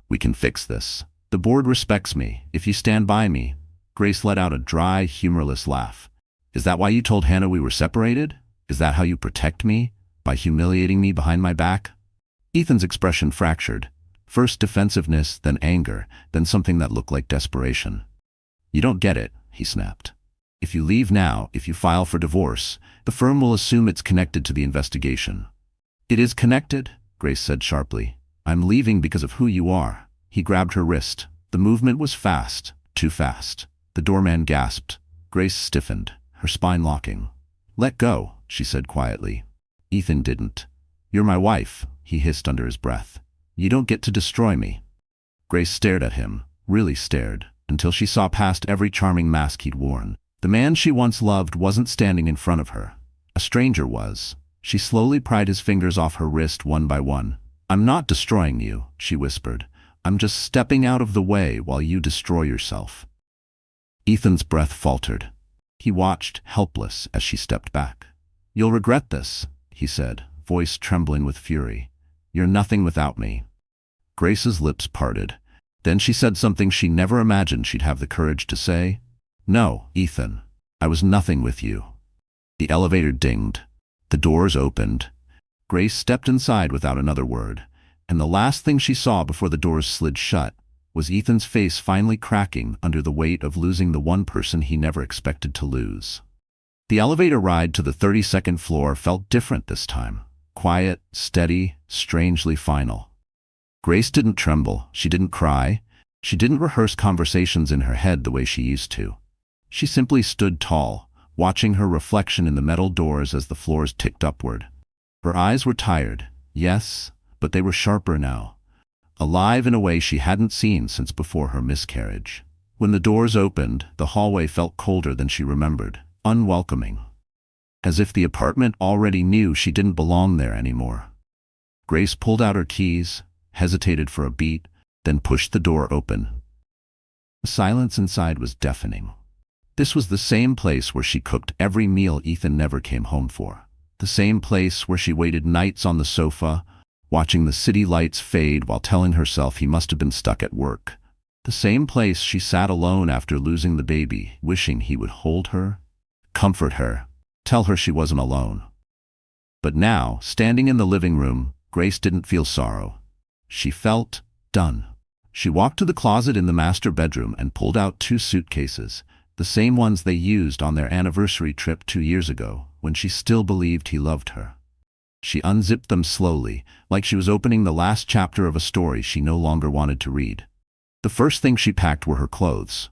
"We can fix this. The board respects me, if you stand by me." Grace let out a dry, humorless laugh. "Is that why you told Hannah we were separated? Is that how you protect me? By humiliating me behind my back?" Ethan's expression fractured. First defensiveness, then anger, then something that looked like desperation. "You don't get it," he snapped. "If you leave now, if you file for divorce, the firm will assume it's connected to the investigation." "It is connected," Grace said sharply. "I'm leaving because of who you are." He grabbed her wrist. The movement was fast, too fast. The doorman gasped. Grace stiffened, her spine locking. "Let go," she said quietly. Ethan didn't. "You're my wife," he hissed under his breath. "You don't get to destroy me." Grace stared at him, really stared, until she saw past every charming mask he'd worn. The man she once loved wasn't standing in front of her. A stranger was. She slowly pried his fingers off her wrist one by one. "I'm not destroying you," she whispered. "I'm just stepping out of the way while you destroy yourself." Ethan's breath faltered. He watched, helpless, as she stepped back. "You'll regret this," he said, voice trembling with fury. "You're nothing without me." Grace's lips parted. Then she said something she never imagined she'd have the courage to say. "No, Ethan. I was nothing with you." The elevator dinged. The doors opened. Grace stepped inside without another word, and the last thing she saw before the doors slid shut was Ethan's face finally cracking under the weight of losing the one person he never expected to lose. The elevator ride to the 32nd floor felt different this time. Quiet, steady, strangely final. Grace didn't tremble. She didn't cry. She didn't rehearse conversations in her head the way she used to. She simply stood tall, watching her reflection in the metal doors as the floors ticked upward. Her eyes were tired, yes, but they were sharper now. alive in a way she hadn't seen since before her miscarriage. When the doors opened, the hallway felt colder than she remembered, unwelcoming, as if the apartment already knew she didn't belong there anymore. Grace pulled out her keys, hesitated for a beat, then pushed the door open. The silence inside was deafening. This was the same place where she cooked every meal Ethan never came home for. The same place where she waited nights on the sofa, watching the city lights fade while telling herself he must have been stuck at work. The same place she sat alone after losing the baby, wishing he would hold her, comfort her, tell her she wasn't alone. But now, standing in the living room, Grace didn't feel sorrow. She felt done. She walked to the closet in the master bedroom and pulled out 2 suitcases, the same ones they used on their anniversary trip 2 years ago, when she still believed he loved her. She unzipped them slowly, like she was opening the last chapter of a story she no longer wanted to read. The first thing she packed were her clothes.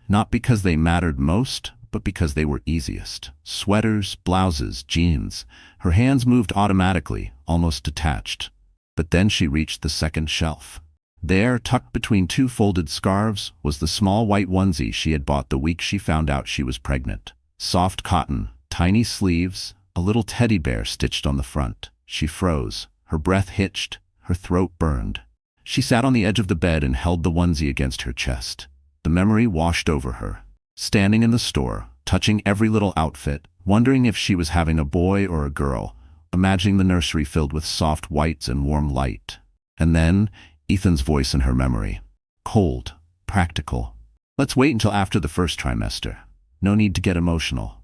Not because they mattered most, but because they were easiest. Sweaters, blouses, jeans. Her hands moved automatically, almost detached. But then she reached the second shelf. There, tucked between 2 folded scarves, was the small white onesie she had bought the week she found out she was pregnant. Soft cotton, tiny sleeves, a little teddy bear stitched on the front. She froze. Her breath hitched. Her throat burned. She sat on the edge of the bed and held the onesie against her chest. The memory washed over her. Standing in the store, touching every little outfit, wondering if she was having a boy or a girl, imagining the nursery filled with soft whites and warm light. And then, Ethan's voice in her memory. Cold, practical. Let's wait until after the first trimester. No need to get emotional.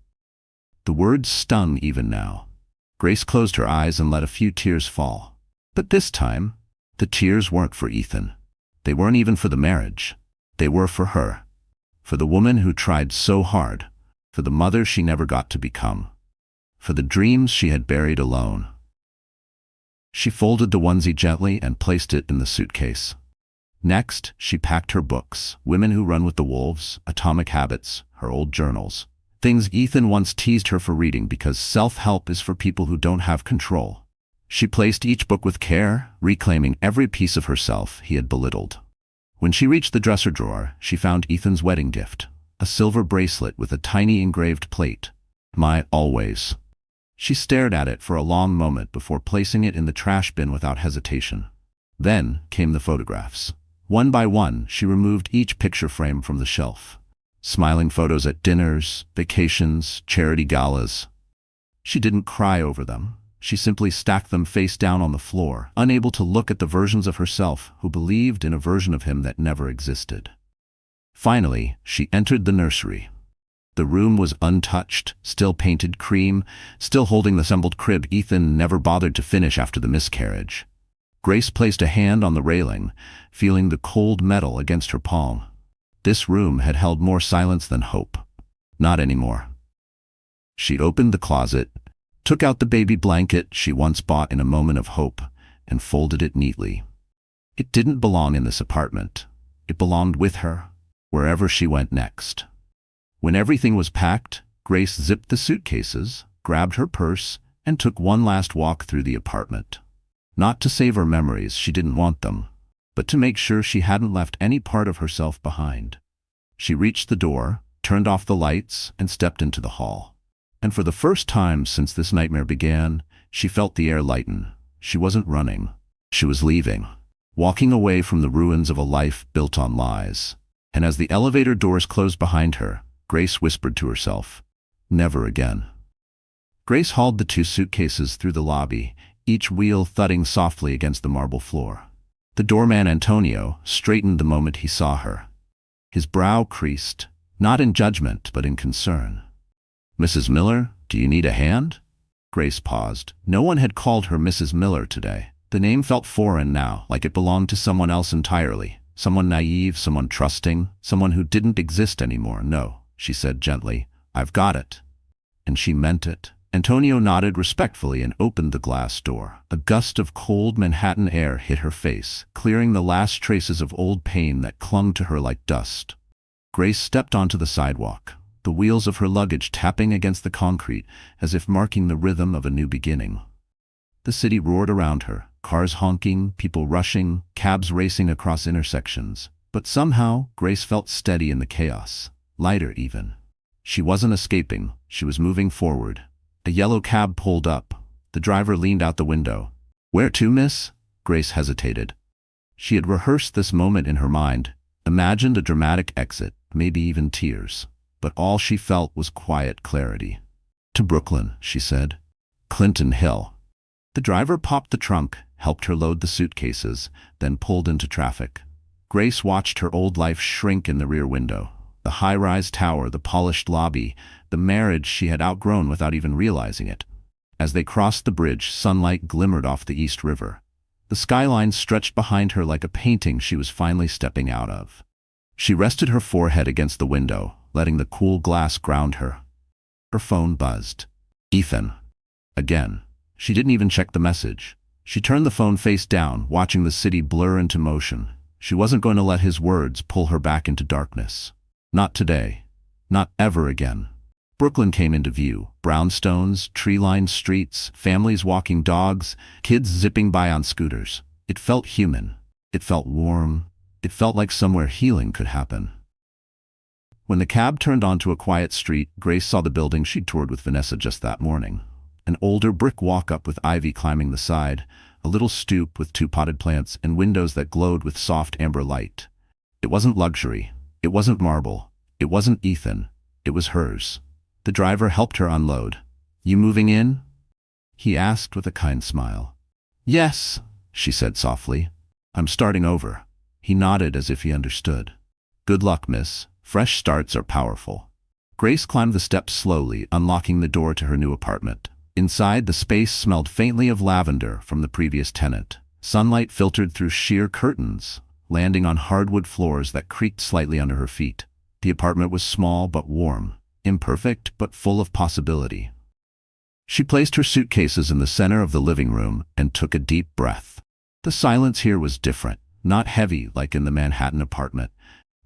The words stung even now. Grace closed her eyes and let a few tears fall. But this time, the tears weren't for Ethan. They weren't even for the marriage. They were for her. For the woman who tried so hard. For the mother she never got to become. For the dreams she had buried alone. She folded the onesie gently and placed it in the suitcase. Next, she packed her books, Women Who Run with the Wolves, Atomic Habits, her old journals. Things Ethan once teased her for reading because self-help is for people who don't have control. She placed each book with care, reclaiming every piece of herself he had belittled. When she reached the dresser drawer, she found Ethan's wedding gift, a silver bracelet with a tiny engraved plate. My always. She stared at it for a long moment before placing it in the trash bin without hesitation. Then came the photographs. One by one, she removed each picture frame from the shelf. Smiling photos at dinners, vacations, charity galas. She didn't cry over them. She simply stacked them face down on the floor, unable to look at the versions of herself who believed in a version of him that never existed. Finally, she entered the nursery. The room was untouched, still painted cream, still holding the assembled crib Ethan never bothered to finish after the miscarriage. Grace placed a hand on the railing, feeling the cold metal against her palm. This room had held more silence than hope. Not anymore. She opened the closet, took out the baby blanket she once bought in a moment of hope, and folded it neatly. It didn't belong in this apartment. It belonged with her, wherever she went next. When everything was packed, Grace zipped the suitcases, grabbed her purse, and took one last walk through the apartment. Not to savor memories, she didn't want them, but to make sure she hadn't left any part of herself behind. She reached the door, turned off the lights, and stepped into the hall. And for the first time since this nightmare began, she felt the air lighten. She wasn't running. She was leaving, walking away from the ruins of a life built on lies. And as the elevator doors closed behind her, Grace whispered to herself, "Never again." Grace hauled the 2 suitcases through the lobby, each wheel thudding softly against the marble floor. The doorman Antonio straightened the moment he saw her. His brow creased, not in judgment but in concern. "Mrs. Miller, do you need a hand?" Grace paused. No one had called her Mrs. Miller today. The name felt foreign now, like it belonged to someone else entirely. Someone naive, someone trusting, someone who didn't exist anymore. "No," she said gently, "I've got it." And she meant it. Antonio nodded respectfully and opened the glass door. A gust of cold Manhattan air hit her face, clearing the last traces of old pain that clung to her like dust. Grace stepped onto the sidewalk, the wheels of her luggage tapping against the concrete as if marking the rhythm of a new beginning. The city roared around her, cars honking, people rushing, cabs racing across intersections. But somehow, Grace felt steady in the chaos, lighter even. She wasn't escaping, she was moving forward. A yellow cab pulled up. The driver leaned out the window. "Where to, miss?" Grace hesitated. She had rehearsed this moment in her mind, imagined a dramatic exit, maybe even tears. But all she felt was quiet clarity. "To Brooklyn," she said. "Clinton Hill." The driver popped the trunk, helped her load the suitcases, then pulled into traffic. Grace watched her old life shrink in the rear window. The high-rise tower, the polished lobby, the marriage she had outgrown without even realizing it. As they crossed the bridge, sunlight glimmered off the East River. The skyline stretched behind her like a painting she was finally stepping out of. She rested her forehead against the window, letting the cool glass ground her. Her phone buzzed. Ethan. Again. She didn't even check the message. She turned the phone face down, watching the city blur into motion. She wasn't going to let his words pull her back into darkness. Not today. Not ever again. Brooklyn came into view. Brownstones, tree-lined streets, families walking dogs, kids zipping by on scooters. It felt human. It felt warm. It felt like somewhere healing could happen. When the cab turned onto a quiet street, Grace saw the building she'd toured with Vanessa just that morning. An older brick walk-up with ivy climbing the side, a little stoop with 2 potted plants and windows that glowed with soft amber light. It wasn't luxury. It wasn't marble. It wasn't Ethan. It was hers. The driver helped her unload. "You moving in?" he asked with a kind smile. "Yes," she said softly. "I'm starting over." He nodded as if he understood. "Good luck, miss. Fresh starts are powerful." Grace climbed the steps slowly, unlocking the door to her new apartment. Inside, the space smelled faintly of lavender from the previous tenant. Sunlight filtered through sheer curtains, landing on hardwood floors that creaked slightly under her feet. The apartment was small but warm, imperfect but full of possibility. She placed her suitcases in the center of the living room and took a deep breath. The silence here was different, not heavy like in the Manhattan apartment,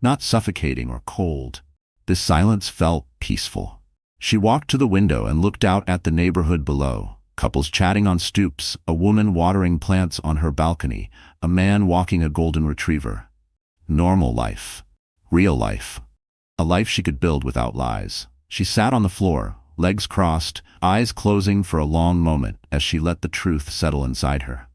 not suffocating or cold. This silence felt peaceful. She walked to the window and looked out at the neighborhood below. Couples chatting on stoops, a woman watering plants on her balcony, a man walking a golden retriever. Normal life. Real life. A life she could build without lies. She sat on the floor, legs crossed, eyes closing for a long moment as she let the truth settle inside her.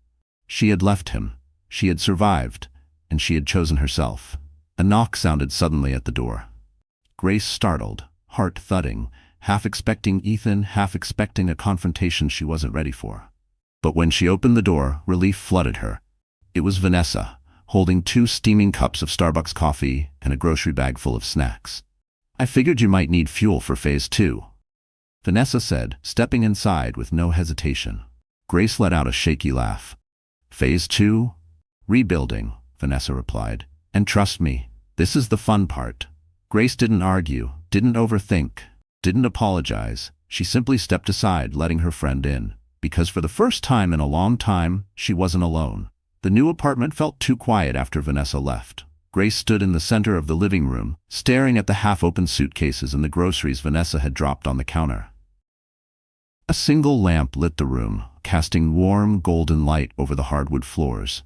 She had left him. She had survived, and she had chosen herself. A knock sounded suddenly at the door. Grace startled, heart thudding, half expecting Ethan, half expecting a confrontation she wasn't ready for. But when she opened the door, relief flooded her. It was Vanessa, holding 2 steaming cups of Starbucks coffee and a grocery bag full of snacks. "I figured you might need fuel for phase 2. Vanessa said, stepping inside with no hesitation. Grace let out a shaky laugh. "Phase 2? Rebuilding," Vanessa replied. "And trust me, this is the fun part." Grace didn't argue, didn't overthink, didn't apologize. She simply stepped aside, letting her friend in. Because for the first time in a long time, she wasn't alone. The new apartment felt too quiet after Vanessa left. Grace stood in the center of the living room, staring at the half-open suitcases and the groceries Vanessa had dropped on the counter. A single lamp lit the room, casting warm, golden light over the hardwood floors.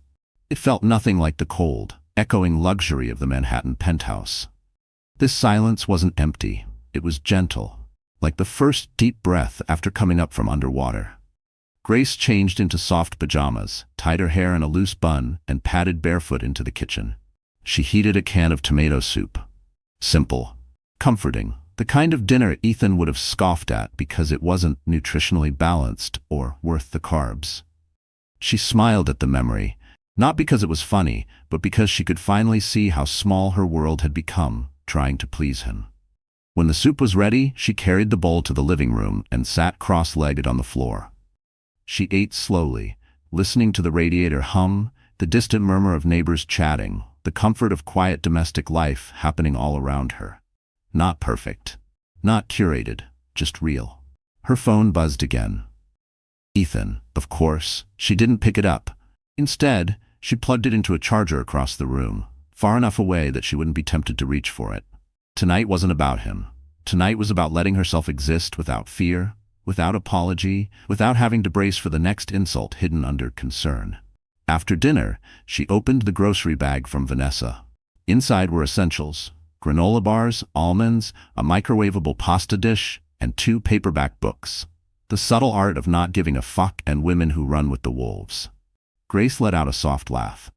It felt nothing like the cold, echoing luxury of the Manhattan penthouse. This silence wasn't empty. It was gentle, like the first deep breath after coming up from underwater. Grace changed into soft pajamas, tied her hair in a loose bun, and padded barefoot into the kitchen. She heated a can of tomato soup. Simple, comforting, the kind of dinner Ethan would have scoffed at because it wasn't nutritionally balanced or worth the carbs. She smiled at the memory, not because it was funny, but because she could finally see how small her world had become, trying to please him. When the soup was ready, she carried the bowl to the living room and sat cross-legged on the floor. She ate slowly, listening to the radiator hum, the distant murmur of neighbors chatting, the comfort of quiet domestic life happening all around her. Not perfect, not curated, just real. Her phone buzzed again. Ethan, of course. She didn't pick it up. Instead, she plugged it into a charger across the room, far enough away that she wouldn't be tempted to reach for it. Tonight wasn't about him. Tonight was about letting herself exist without fear, without apology, without having to brace for the next insult hidden under concern. After dinner, she opened the grocery bag from Vanessa. Inside were essentials: granola bars, almonds, a microwavable pasta dish, and 2 paperback books. The Subtle Art of Not Giving a Fuck and Women Who Run with the Wolves. Grace let out a soft laugh.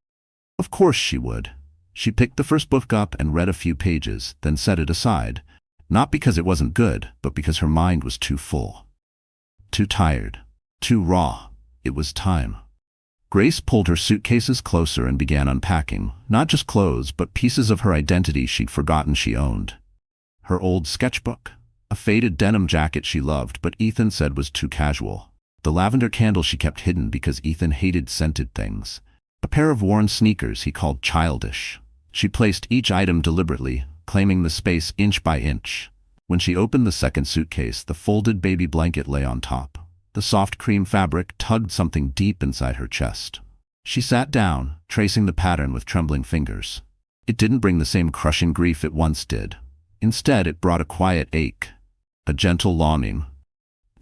Of course she would. She picked the first book up and read a few pages, then set it aside. Not because it wasn't good, but because her mind was too full. Too tired. Too raw. It was time. Grace pulled her suitcases closer and began unpacking, not just clothes, but pieces of her identity she'd forgotten she owned. Her old sketchbook, a faded denim jacket she loved but Ethan said was too casual, the lavender candle she kept hidden because Ethan hated scented things, a pair of worn sneakers he called childish. She placed each item deliberately, claiming the space inch by inch. When she opened the second suitcase, the folded baby blanket lay on top. The soft cream fabric tugged something deep inside her chest. She sat down, tracing the pattern with trembling fingers. It didn't bring the same crushing grief it once did. Instead, it brought a quiet ache, a gentle longing,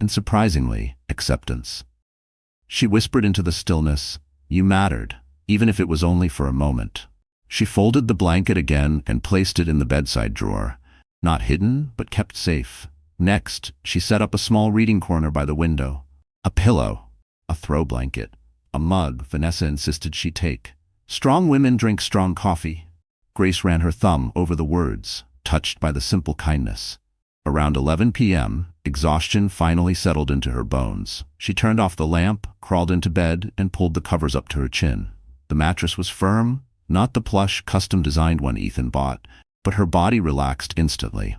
and surprisingly, acceptance. She whispered into the stillness, "You mattered, even if it was only for a moment." She folded the blanket again and placed it in the bedside drawer, not hidden, but kept safe. Next, she set up a small reading corner by the window. A pillow, a throw blanket, a mug Vanessa insisted she take. Strong women drink strong coffee. Grace ran her thumb over the words, touched by the simple kindness. Around 11 p.m., exhaustion finally settled into her bones. She turned off the lamp, crawled into bed, and pulled the covers up to her chin. The mattress was firm, not the plush, custom-designed one Ethan bought, but her body relaxed instantly.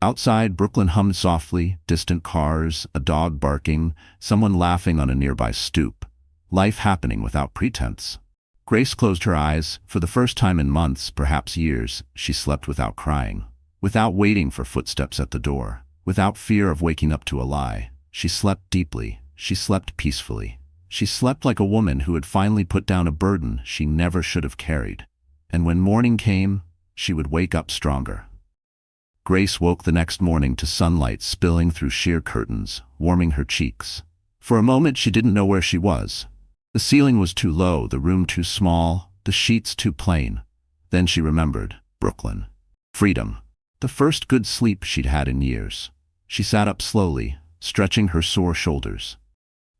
Outside, Brooklyn hummed softly, distant cars, a dog barking, someone laughing on a nearby stoop. Life happening without pretense. Grace closed her eyes. For the first time in months, perhaps years, she slept without crying. Without waiting for footsteps at the door. Without fear of waking up to a lie. She slept deeply. She slept peacefully. She slept like a woman who had finally put down a burden she never should have carried. And when morning came, she would wake up stronger. Grace woke the next morning to sunlight spilling through sheer curtains, warming her cheeks. For a moment she didn't know where she was. The ceiling was too low, the room too small, the sheets too plain. Then she remembered Brooklyn. Freedom. The first good sleep she'd had in years. She sat up slowly, stretching her sore shoulders.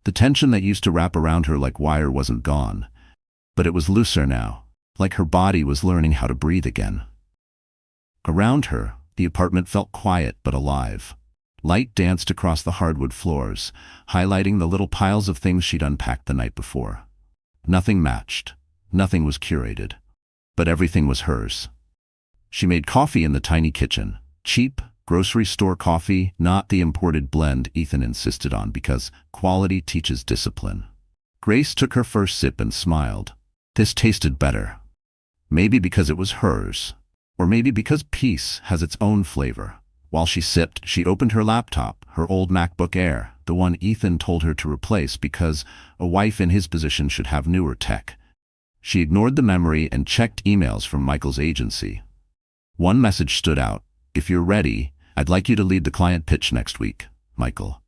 The tension that used to wrap around her like wire wasn't gone, but it was looser now, like her body was learning how to breathe again. Around her, the apartment felt quiet but alive. Light danced across the hardwood floors, highlighting the little piles of things she'd unpacked the night before. Nothing matched. Nothing was curated. But everything was hers. She made coffee in the tiny kitchen. Cheap, grocery store coffee, not the imported blend Ethan insisted on because quality teaches discipline. Grace took her first sip and smiled. This tasted better. Maybe because it was hers. Or maybe because peace has its own flavor. While she sipped, she opened her laptop, her old MacBook Air, the one Ethan told her to replace because a wife in his position should have newer tech. She ignored the memory and checked emails from Michael's agency. One message stood out. "If you're ready, I'd like you to lead the client pitch next week, Michael."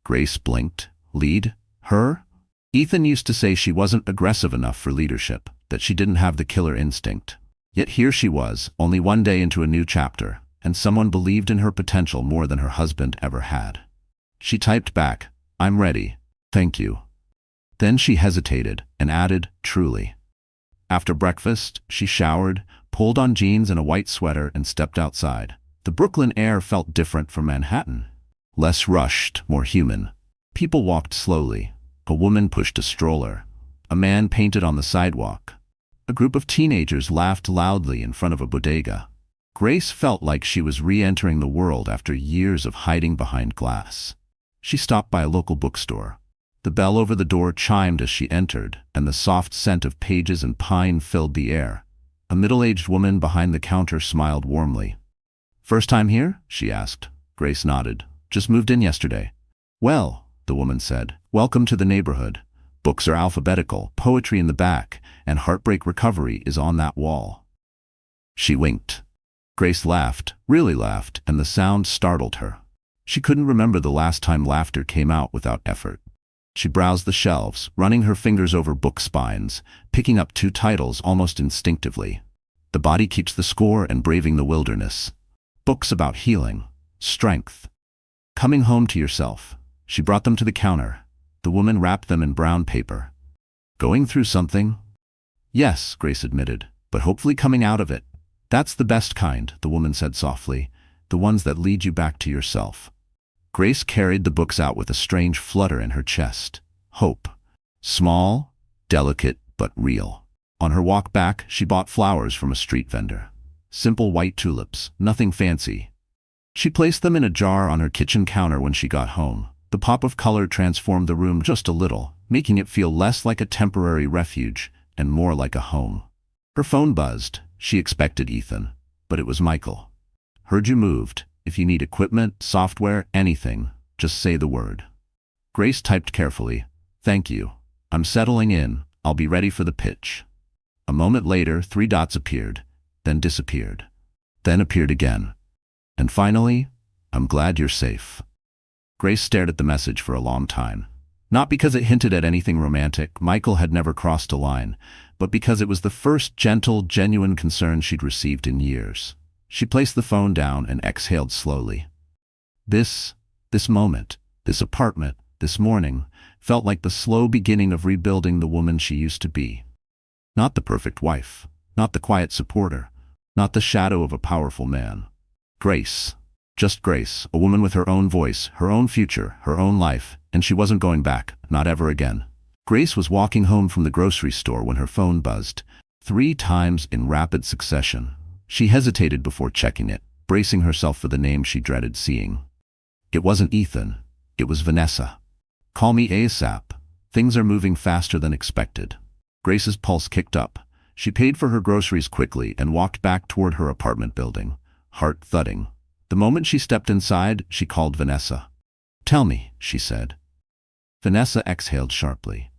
Grace blinked. Lead? Her? Ethan used to say she wasn't aggressive enough for leadership, that she didn't have the killer instinct. Yet here she was, only one day into a new chapter, and someone believed in her potential more than her husband ever had. She typed back, "I'm ready. Thank you." Then she hesitated and added, "Truly." After breakfast, she showered, pulled on jeans and a white sweater, and stepped outside. The Brooklyn air felt different from Manhattan. Less rushed, more human. People walked slowly. A woman pushed a stroller. A man painted on the sidewalk. A group of teenagers laughed loudly in front of a bodega. Grace felt like she was re-entering the world after years of hiding behind glass. She stopped by a local bookstore. The bell over the door chimed as she entered, and the soft scent of pages and pine filled the air. A middle-aged woman behind the counter smiled warmly. "First time here?" she asked. Grace nodded. "Just moved in yesterday." "Well," the woman said, "welcome to the neighborhood. Books are alphabetical, poetry in the back, and Heartbreak Recovery is on that wall." She winked. Grace laughed, really laughed, and the sound startled her. She couldn't remember the last time laughter came out without effort. She browsed the shelves, running her fingers over book spines, picking up 2 titles almost instinctively. The Body Keeps the Score and Braving the Wilderness. Books about healing, strength. Coming home to yourself. She brought them to the counter. The woman wrapped them in brown paper. Going through something? Yes, Grace admitted, but hopefully coming out of it. That's the best kind, the woman said softly, the ones that lead you back to yourself. Grace carried the books out with a strange flutter in her chest. Hope. Small, delicate, but real. On her walk back, she bought flowers from a street vendor. Simple white tulips, nothing fancy. She placed them in a jar on her kitchen counter when she got home. The pop of color transformed the room just a little, making it feel less like a temporary refuge and more like a home. Her phone buzzed. She expected Ethan, but it was Michael. Heard you moved. If you need equipment, software, anything, just say the word. Grace typed carefully. Thank you. I'm settling in. I'll be ready for the pitch. A moment later, 3 dots appeared, then disappeared, then appeared again. And finally, I'm glad you're safe. Grace stared at the message for a long time. Not because it hinted at anything romantic, Michael had never crossed a line, but because it was the first gentle, genuine concern she'd received in years. She placed the phone down and exhaled slowly. This moment, this apartment, this morning, felt like the slow beginning of rebuilding the woman she used to be. Not the perfect wife, not the quiet supporter, not the shadow of a powerful man. Grace. Just Grace, a woman with her own voice, her own future, her own life, and she wasn't going back, not ever again. Grace was walking home from the grocery store when her phone buzzed, 3 times in rapid succession. She hesitated before checking it, bracing herself for the name she dreaded seeing. It wasn't Ethan. It was Vanessa. Call me ASAP. Things are moving faster than expected. Grace's pulse kicked up. She paid for her groceries quickly and walked back toward her apartment building, heart thudding. The moment she stepped inside, she called Vanessa. Tell me, she said. Vanessa exhaled sharply.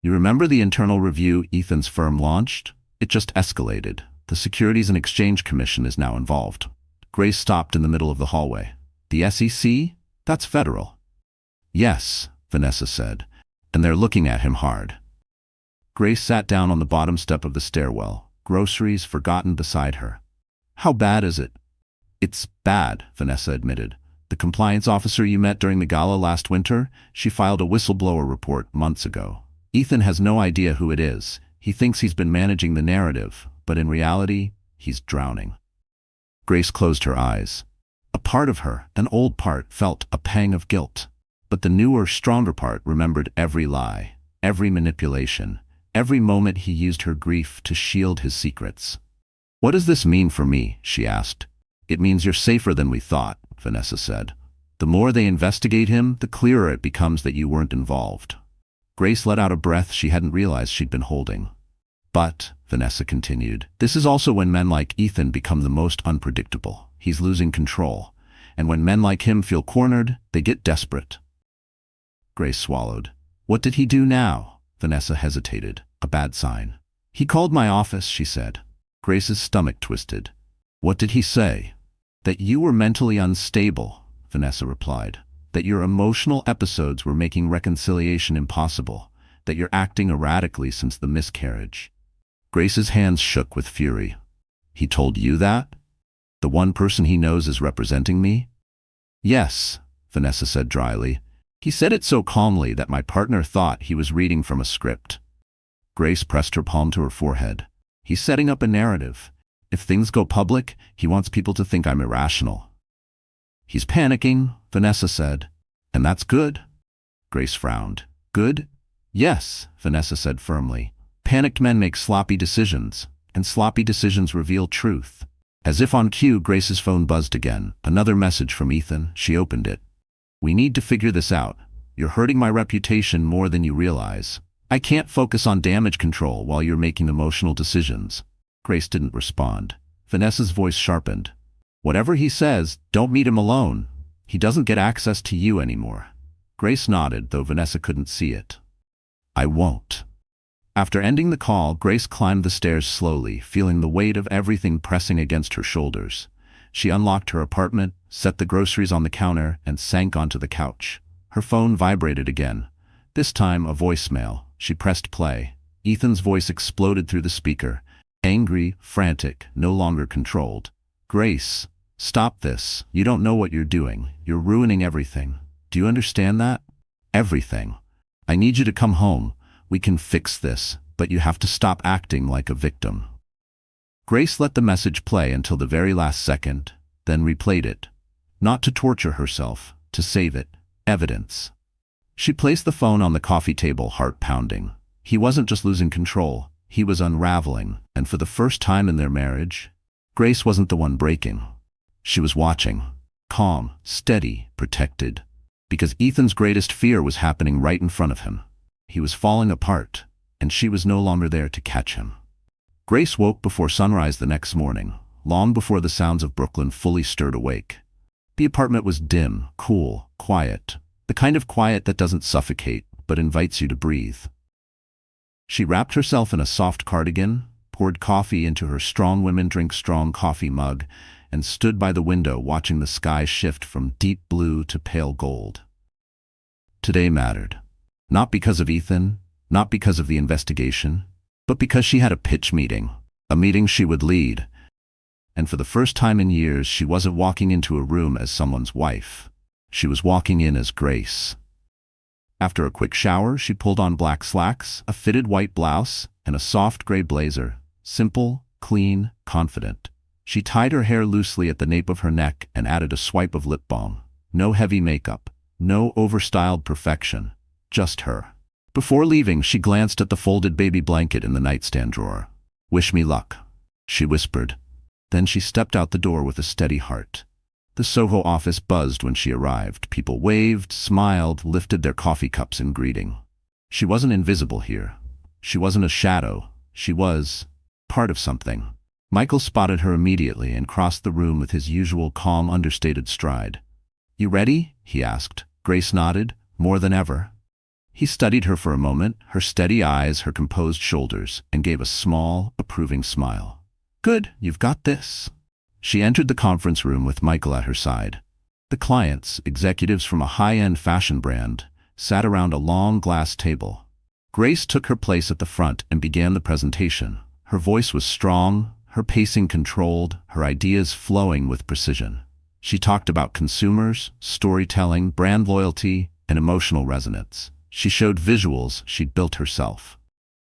You remember the internal review Ethan's firm launched? It just escalated. The Securities and Exchange Commission is now involved. Grace stopped in the middle of the hallway. The SEC? That's federal. Yes, Vanessa said, and they're looking at him hard. Grace sat down on the bottom step of the stairwell, groceries forgotten beside her. How bad is it? It's bad, Vanessa admitted. The compliance officer you met during the gala last winter, she filed a whistleblower report months ago. Ethan has no idea who it is. He thinks he's been managing the narrative, but in reality, he's drowning. Grace closed her eyes. A part of her, an old part, felt a pang of guilt. But the newer, stronger part remembered every lie, every manipulation, every moment he used her grief to shield his secrets. What does this mean for me? She asked. It means you're safer than we thought, Vanessa said. The more they investigate him, the clearer it becomes that you weren't involved. Grace let out a breath she hadn't realized she'd been holding. But, Vanessa continued, this is also when men like Ethan become the most unpredictable. He's losing control. And when men like him feel cornered, they get desperate. Grace swallowed. What did he do now? Vanessa hesitated. A bad sign. He called my office, she said. Grace's stomach twisted. What did he say? That you were mentally unstable, Vanessa replied. That your emotional episodes were making reconciliation impossible. That you're acting erratically since the miscarriage. Grace's hands shook with fury. He told you that? The one person he knows is representing me? Yes, Vanessa said dryly. He said it so calmly that my partner thought he was reading from a script. Grace pressed her palm to her forehead. He's setting up a narrative. If things go public, he wants people to think I'm irrational. He's panicking, Vanessa said. And that's good. Grace frowned. Good? Yes, Vanessa said firmly. Panicked men make sloppy decisions, and sloppy decisions reveal truth. As if on cue, Grace's phone buzzed again. Another message from Ethan. She opened it. We need to figure this out. You're hurting my reputation more than you realize. I can't focus on damage control while you're making emotional decisions. Grace didn't respond. Vanessa's voice sharpened. Whatever he says, don't meet him alone. He doesn't get access to you anymore. Grace nodded, though Vanessa couldn't see it. I won't. After ending the call, Grace climbed the stairs slowly, feeling the weight of everything pressing against her shoulders. She unlocked her apartment, set the groceries on the counter, and sank onto the couch. Her phone vibrated again. This time a voicemail. She pressed play. Ethan's voice exploded through the speaker. Angry, frantic, no longer controlled. "Grace, stop this. You don't know what you're doing. You're ruining everything. Do you understand that? Everything. I need you to come home. We can fix this, but you have to stop acting like a victim." Grace let the message play until the very last second, then replayed it. Not to torture herself, to save it. Evidence. She placed the phone on the coffee table, heart pounding. He wasn't just losing control, he was unraveling, and for the first time in their marriage, Grace wasn't the one breaking. She was watching. Calm, steady, protected. Because Ethan's greatest fear was happening right in front of him. He was falling apart, and she was no longer there to catch him. Grace woke before sunrise the next morning, long before the sounds of Brooklyn fully stirred awake. The apartment was dim, cool, quiet. The kind of quiet that doesn't suffocate, but invites you to breathe. She wrapped herself in a soft cardigan, poured coffee into her strong women drink strong coffee mug, and stood by the window watching the sky shift from deep blue to pale gold. Today mattered. Not because of Ethan, not because of the investigation, but because she had a pitch meeting, a meeting she would lead. And for the first time in years, she wasn't walking into a room as someone's wife. She was walking in as Grace. After a quick shower, she pulled on black slacks, a fitted white blouse, and a soft gray blazer. Simple, clean, confident. She tied her hair loosely at the nape of her neck and added a swipe of lip balm. No heavy makeup, no overstyled perfection, just her. Before leaving, she glanced at the folded baby blanket in the nightstand drawer. "Wish me luck," she whispered. Then she stepped out the door with a steady heart. The Soho office buzzed when she arrived. People waved, smiled, lifted their coffee cups in greeting. She wasn't invisible here. She wasn't a shadow. She was part of something. Michael spotted her immediately and crossed the room with his usual calm, understated stride. "You ready?" he asked. Grace nodded, more than ever. He studied her for a moment, her steady eyes, her composed shoulders, and gave a small, approving smile. "Good, you've got this." She entered the conference room with Michael at her side. The clients, executives from a high-end fashion brand, sat around a long glass table. Grace took her place at the front and began the presentation. Her voice was strong, her pacing controlled, her ideas flowing with precision. She talked about consumers, storytelling, brand loyalty, and emotional resonance. She showed visuals she'd built herself.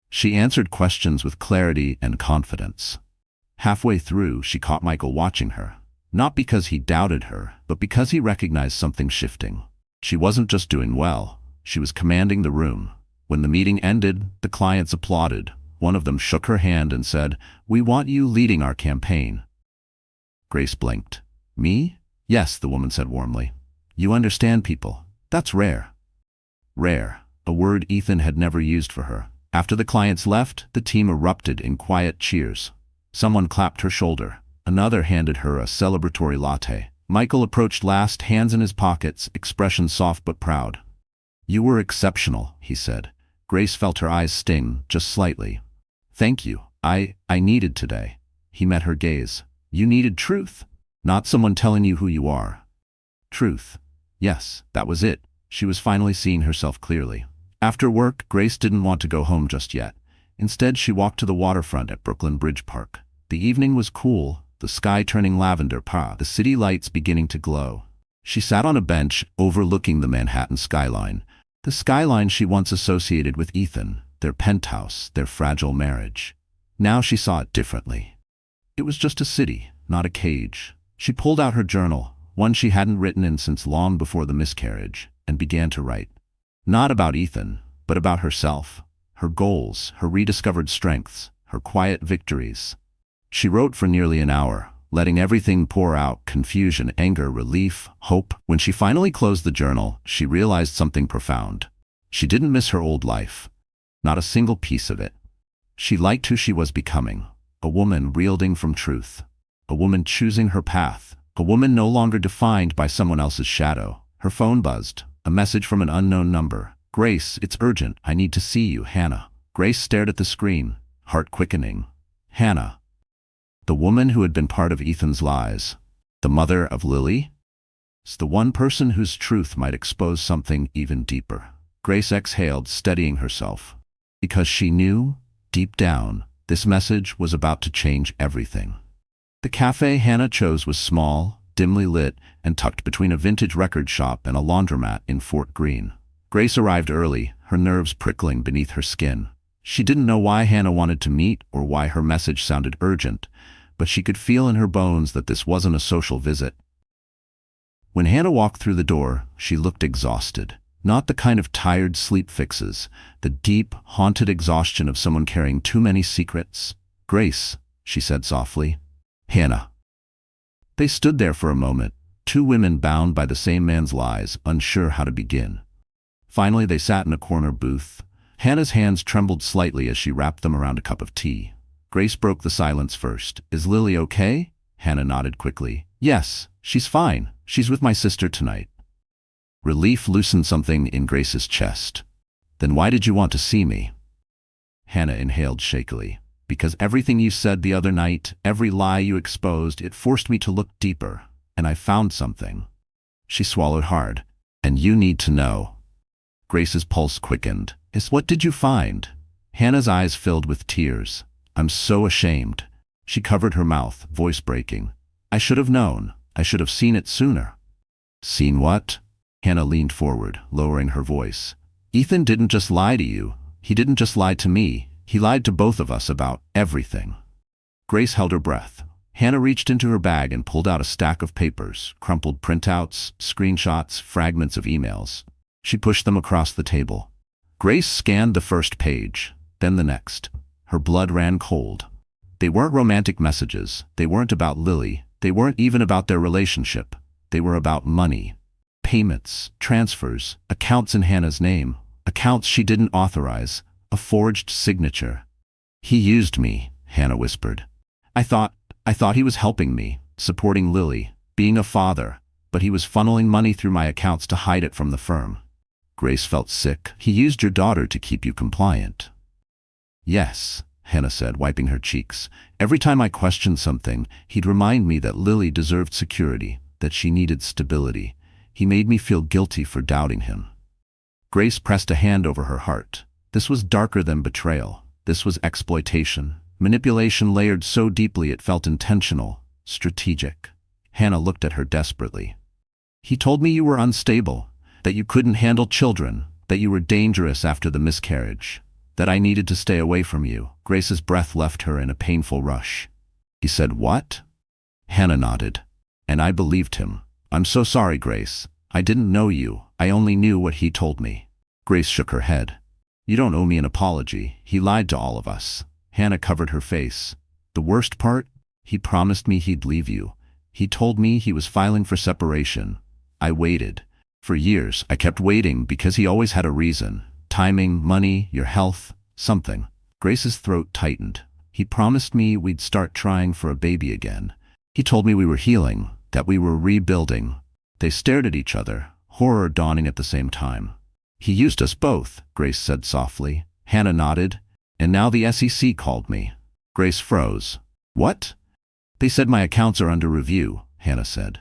She answered questions with clarity and confidence. Halfway through, she caught Michael watching her. Not because he doubted her, but because he recognized something shifting. She wasn't just doing well, she was commanding the room. When the meeting ended, the clients applauded. One of them shook her hand and said, "We want you leading our campaign." Grace blinked. "Me?" "Yes," the woman said warmly. "You understand people. That's rare." Rare, a word Ethan had never used for her. After the clients left, the team erupted in quiet cheers. Someone clapped her shoulder. Another handed her a celebratory latte. Michael approached last, hands in his pockets, expression soft but proud. "You were exceptional," he said. Grace felt her eyes sting, just slightly. "Thank you. I needed today." He met her gaze. "You needed truth. Not someone telling you who you are." Truth. Yes, that was it. She was finally seeing herself clearly. After work, Grace didn't want to go home just yet. Instead, she walked to the waterfront at Brooklyn Bridge Park. The evening was cool, the sky turning lavender, the city lights beginning to glow. She sat on a bench overlooking the Manhattan skyline, the skyline she once associated with Ethan, their penthouse, their fragile marriage. Now she saw it differently. It was just a city, not a cage. She pulled out her journal, one she hadn't written in since long before the miscarriage, and began to write. Not about Ethan, but about herself, her goals, her rediscovered strengths, her quiet victories. She wrote for nearly an hour, letting everything pour out: confusion, anger, relief, hope. When she finally closed the journal, she realized something profound. She didn't miss her old life. Not a single piece of it. She liked who she was becoming, a woman wielding from truth, a woman choosing her path, a woman no longer defined by someone else's shadow. Her phone buzzed, a message from an unknown number. "Grace, it's urgent. I need to see you, Hannah." Grace stared at the screen, heart quickening. Hannah. The woman who had been part of Ethan's lies. The mother of Lily? It's the one person whose truth might expose something even deeper. Grace exhaled, steadying herself. Because she knew, deep down, this message was about to change everything. The cafe Hannah chose was small, dimly lit, and tucked between a vintage record shop and a laundromat in Fort Greene. Grace arrived early, her nerves prickling beneath her skin. She didn't know why Hannah wanted to meet or why her message sounded urgent, but she could feel in her bones that this wasn't a social visit. When Hannah walked through the door, she looked exhausted. Not the kind of tired sleep fixes, the deep, haunted exhaustion of someone carrying too many secrets. "Grace," she said softly. "Hannah." They stood there for a moment, two women bound by the same man's lies, unsure how to begin. Finally, they sat in a corner booth. Hannah's hands trembled slightly as she wrapped them around a cup of tea. Grace broke the silence first. "Is Lily okay?" Hannah nodded quickly. "Yes, she's fine. She's with my sister tonight." Relief loosened something in Grace's chest. "Then why did you want to see me?" Hannah inhaled shakily. "Because everything you said the other night, every lie you exposed, it forced me to look deeper, and I found something." She swallowed hard. "And you need to know." Grace's pulse quickened. "What did you find?" Hannah's eyes filled with tears. "I'm so ashamed." She covered her mouth, voice breaking. "I should have known. I should have seen it sooner." "Seen what?" Hannah leaned forward, lowering her voice. "Ethan didn't just lie to you. He didn't just lie to me. He lied to both of us about everything." Grace held her breath. Hannah reached into her bag and pulled out a stack of papers, crumpled printouts, screenshots, fragments of emails. She pushed them across the table. Grace scanned the first page, then the next. Her blood ran cold. They weren't romantic messages. They weren't about Lily. They weren't even about their relationship. They were about money. Payments, transfers, accounts in Hannah's name, accounts she didn't authorize, a forged signature. "He used me," Hannah whispered. I thought he was helping me, supporting Lily, being a father, but he was funneling money through my accounts to hide it from the firm." Grace felt sick. "He used your daughter to keep you compliant." "Yes," Hannah said, wiping her cheeks. "Every time I questioned something, he'd remind me that Lily deserved security, that she needed stability. He made me feel guilty for doubting him." Grace pressed a hand over her heart. This was darker than betrayal. This was exploitation. Manipulation layered so deeply it felt intentional, strategic. Hannah looked at her desperately. "He told me you were unstable, that you couldn't handle children, that you were dangerous after the miscarriage, that I needed to stay away from you." Grace's breath left her in a painful rush. "He said what?" Hannah nodded. "And I believed him. I'm so sorry, Grace. I didn't know you. I only knew what he told me." Grace shook her head. "You don't owe me an apology. He lied to all of us." Hannah covered her face. "The worst part? He promised me he'd leave you. He told me he was filing for separation. I waited. For years, I kept waiting because he always had a reason. Timing, money, your health, something." Grace's throat tightened. "He promised me we'd start trying for a baby again. He told me we were healing, that we were rebuilding." They stared at each other, horror dawning at the same time. "He used us both," Grace said softly. Hannah nodded. "And now the SEC called me." Grace froze. "What?" "They said my accounts are under review," Hannah said.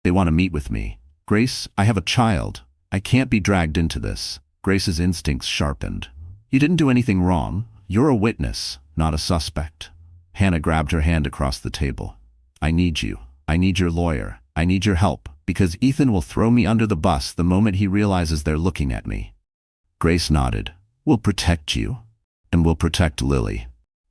"They want to meet with me." "Grace, I have a child. I can't be dragged into this." Grace's instincts sharpened. "You didn't do anything wrong. You're a witness, not a suspect." Hannah grabbed her hand across the table. "I need you. I need your lawyer. I need your help, because Ethan will throw me under the bus the moment he realizes they're looking at me." Grace nodded. "We'll protect you. And we'll protect Lily."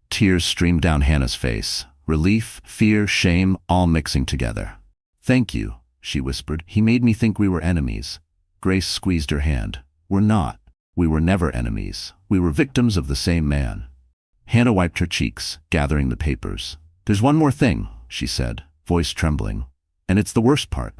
Tears streamed down Hannah's face. Relief, fear, shame, all mixing together. "Thank you," she whispered. "He made me think we were enemies." Grace squeezed her hand. "We're not. We were never enemies. We were victims of the same man." Hannah wiped her cheeks, gathering the papers. "There's one more thing," she said, voice trembling. "And it's the worst part."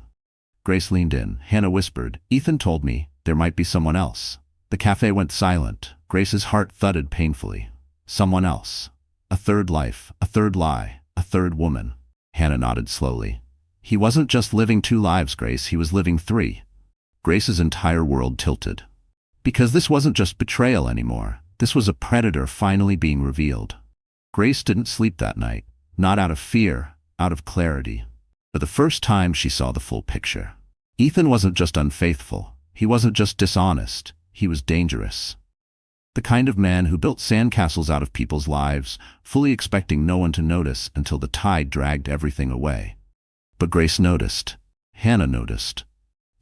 Grace leaned in. Hannah whispered, "Ethan told me there might be someone else." The cafe went silent. Grace's heart thudded painfully. Someone else. A third life, a third lie, a third woman. Hannah nodded slowly. "He wasn't just living two lives, Grace. He was living three." Grace's entire world tilted. Because this wasn't just betrayal anymore. This was a predator finally being revealed. Grace didn't sleep that night. Not out of fear, out of clarity. For the first time, she saw the full picture. Ethan wasn't just unfaithful. He wasn't just dishonest. He was dangerous. The kind of man who built sandcastles out of people's lives, fully expecting no one to notice until the tide dragged everything away. But Grace noticed. Hannah noticed.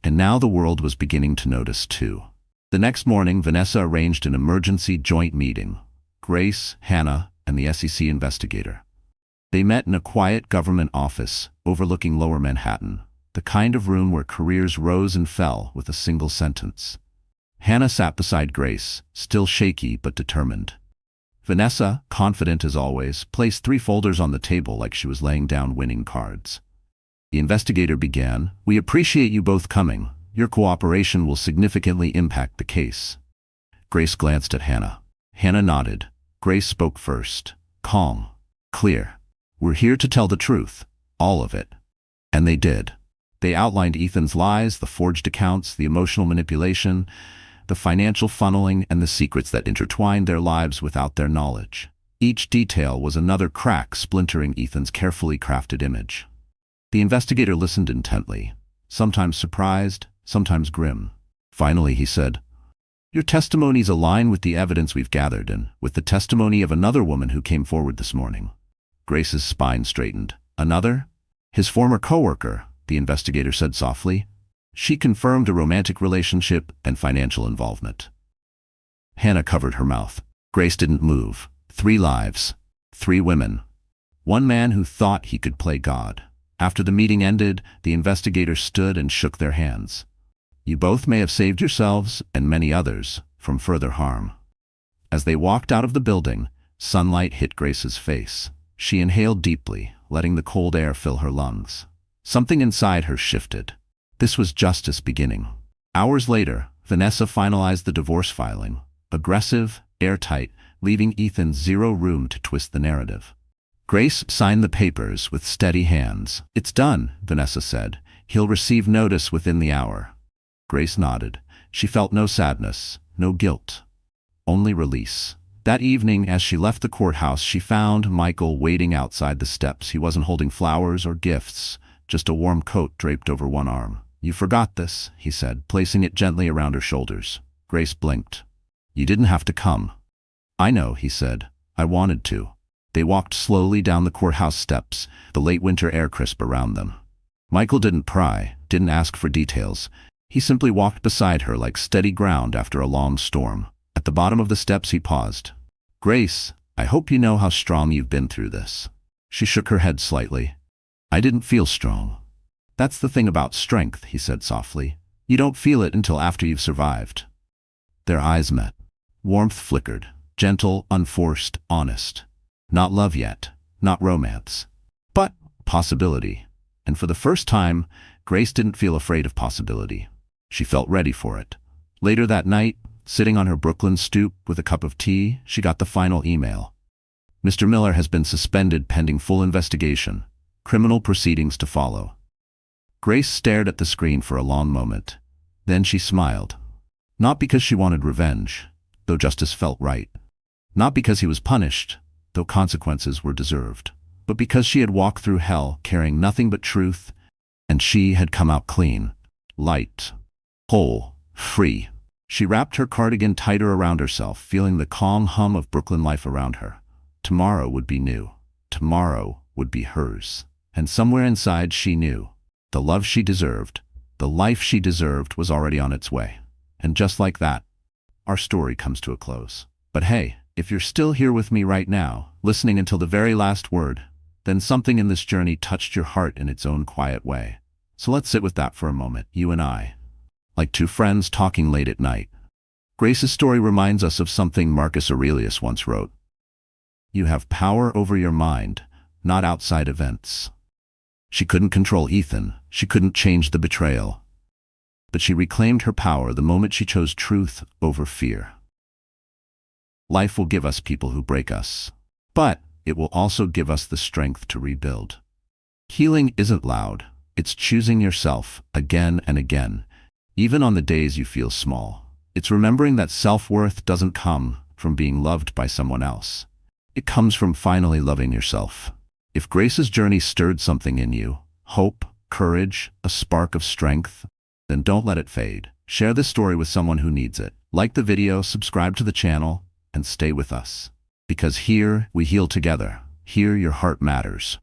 And now the world was beginning to notice too. The next morning, Vanessa arranged an emergency joint meeting. Grace, Hannah, and the SEC investigator. They met in a quiet government office overlooking Lower Manhattan, the kind of room where careers rose and fell with a single sentence. Hannah sat beside Grace, still shaky but determined. Vanessa, confident as always, placed 3 folders on the table like she was laying down winning cards. The investigator began, "We appreciate you both coming. Your cooperation will significantly impact the case." Grace glanced at Hannah. Hannah nodded. Grace spoke first. Calm. Clear. "We're here to tell the truth. All of it." And they did. They outlined Ethan's lies, the forged accounts, the emotional manipulation, the financial funneling, and the secrets that intertwined their lives without their knowledge. Each detail was another crack splintering Ethan's carefully crafted image. The investigator listened intently, sometimes surprised, sometimes grim. Finally, he said, "Your testimonies align with the evidence we've gathered and with the testimony of another woman who came forward this morning." Grace's spine straightened. "Another?" "His former coworker," the investigator said softly. "She confirmed a romantic relationship and financial involvement." Hannah covered her mouth. Grace didn't move. 3 lives. 3 women. One man who thought he could play God. After the meeting ended, the investigator stood and shook their hands. "You both may have saved yourselves, and many others, from further harm." As they walked out of the building, sunlight hit Grace's face. She inhaled deeply, letting the cold air fill her lungs. Something inside her shifted. This was justice beginning. Hours later, Vanessa finalized the divorce filing. Aggressive, airtight, leaving Ethan 0 room to twist the narrative. Grace signed the papers with steady hands. "It's done," Vanessa said. "He'll receive notice within the hour." Grace nodded. She felt no sadness, no guilt, only release. That evening, as she left the courthouse, she found Michael waiting outside the steps. He wasn't holding flowers or gifts, just a warm coat draped over one arm. "You forgot this," he said, placing it gently around her shoulders. Grace blinked. "You didn't have to come." "I know," he said. "I wanted to." They walked slowly down the courthouse steps, the late winter air crisp around them. Michael didn't pry, didn't ask for details. He simply walked beside her like steady ground after a long storm. At the bottom of the steps he paused. "Grace, I hope you know how strong you've been through this." She shook her head slightly. "I didn't feel strong." "That's the thing about strength," he said softly. "You don't feel it until after you've survived." Their eyes met. Warmth flickered. Gentle, unforced, honest. Not love yet. Not romance. But possibility. And for the first time, Grace didn't feel afraid of possibility. She felt ready for it. Later that night, sitting on her Brooklyn stoop with a cup of tea, she got the final email. "Mr. Miller has been suspended pending full investigation. Criminal proceedings to follow." Grace stared at the screen for a long moment. Then she smiled. Not because she wanted revenge, though justice felt right. Not because he was punished, though consequences were deserved. But because she had walked through hell carrying nothing but truth, and she had come out clean, light, whole, free. She wrapped her cardigan tighter around herself, feeling the calm hum of Brooklyn life around her. Tomorrow would be new. Tomorrow would be hers. And somewhere inside she knew. The love she deserved, the life she deserved was already on its way. And just like that, our story comes to a close. But hey, if you're still here with me right now, listening until the very last word, then something in this journey touched your heart in its own quiet way. So let's sit with that for a moment, you and I. Like 2 friends talking late at night. Grace's story reminds us of something Marcus Aurelius once wrote. "You have power over your mind, not outside events." She couldn't control Ethan. She couldn't change the betrayal. But she reclaimed her power the moment she chose truth over fear. Life will give us people who break us. But it will also give us the strength to rebuild. Healing isn't loud. It's choosing yourself again and again, even on the days you feel small. It's remembering that self-worth doesn't come from being loved by someone else. It comes from finally loving yourself. If Grace's journey stirred something in you, hope, courage, a spark of strength, then don't let it fade. Share this story with someone who needs it. Like the video, subscribe to the channel, and stay with us. Because here, we heal together. Here, your heart matters.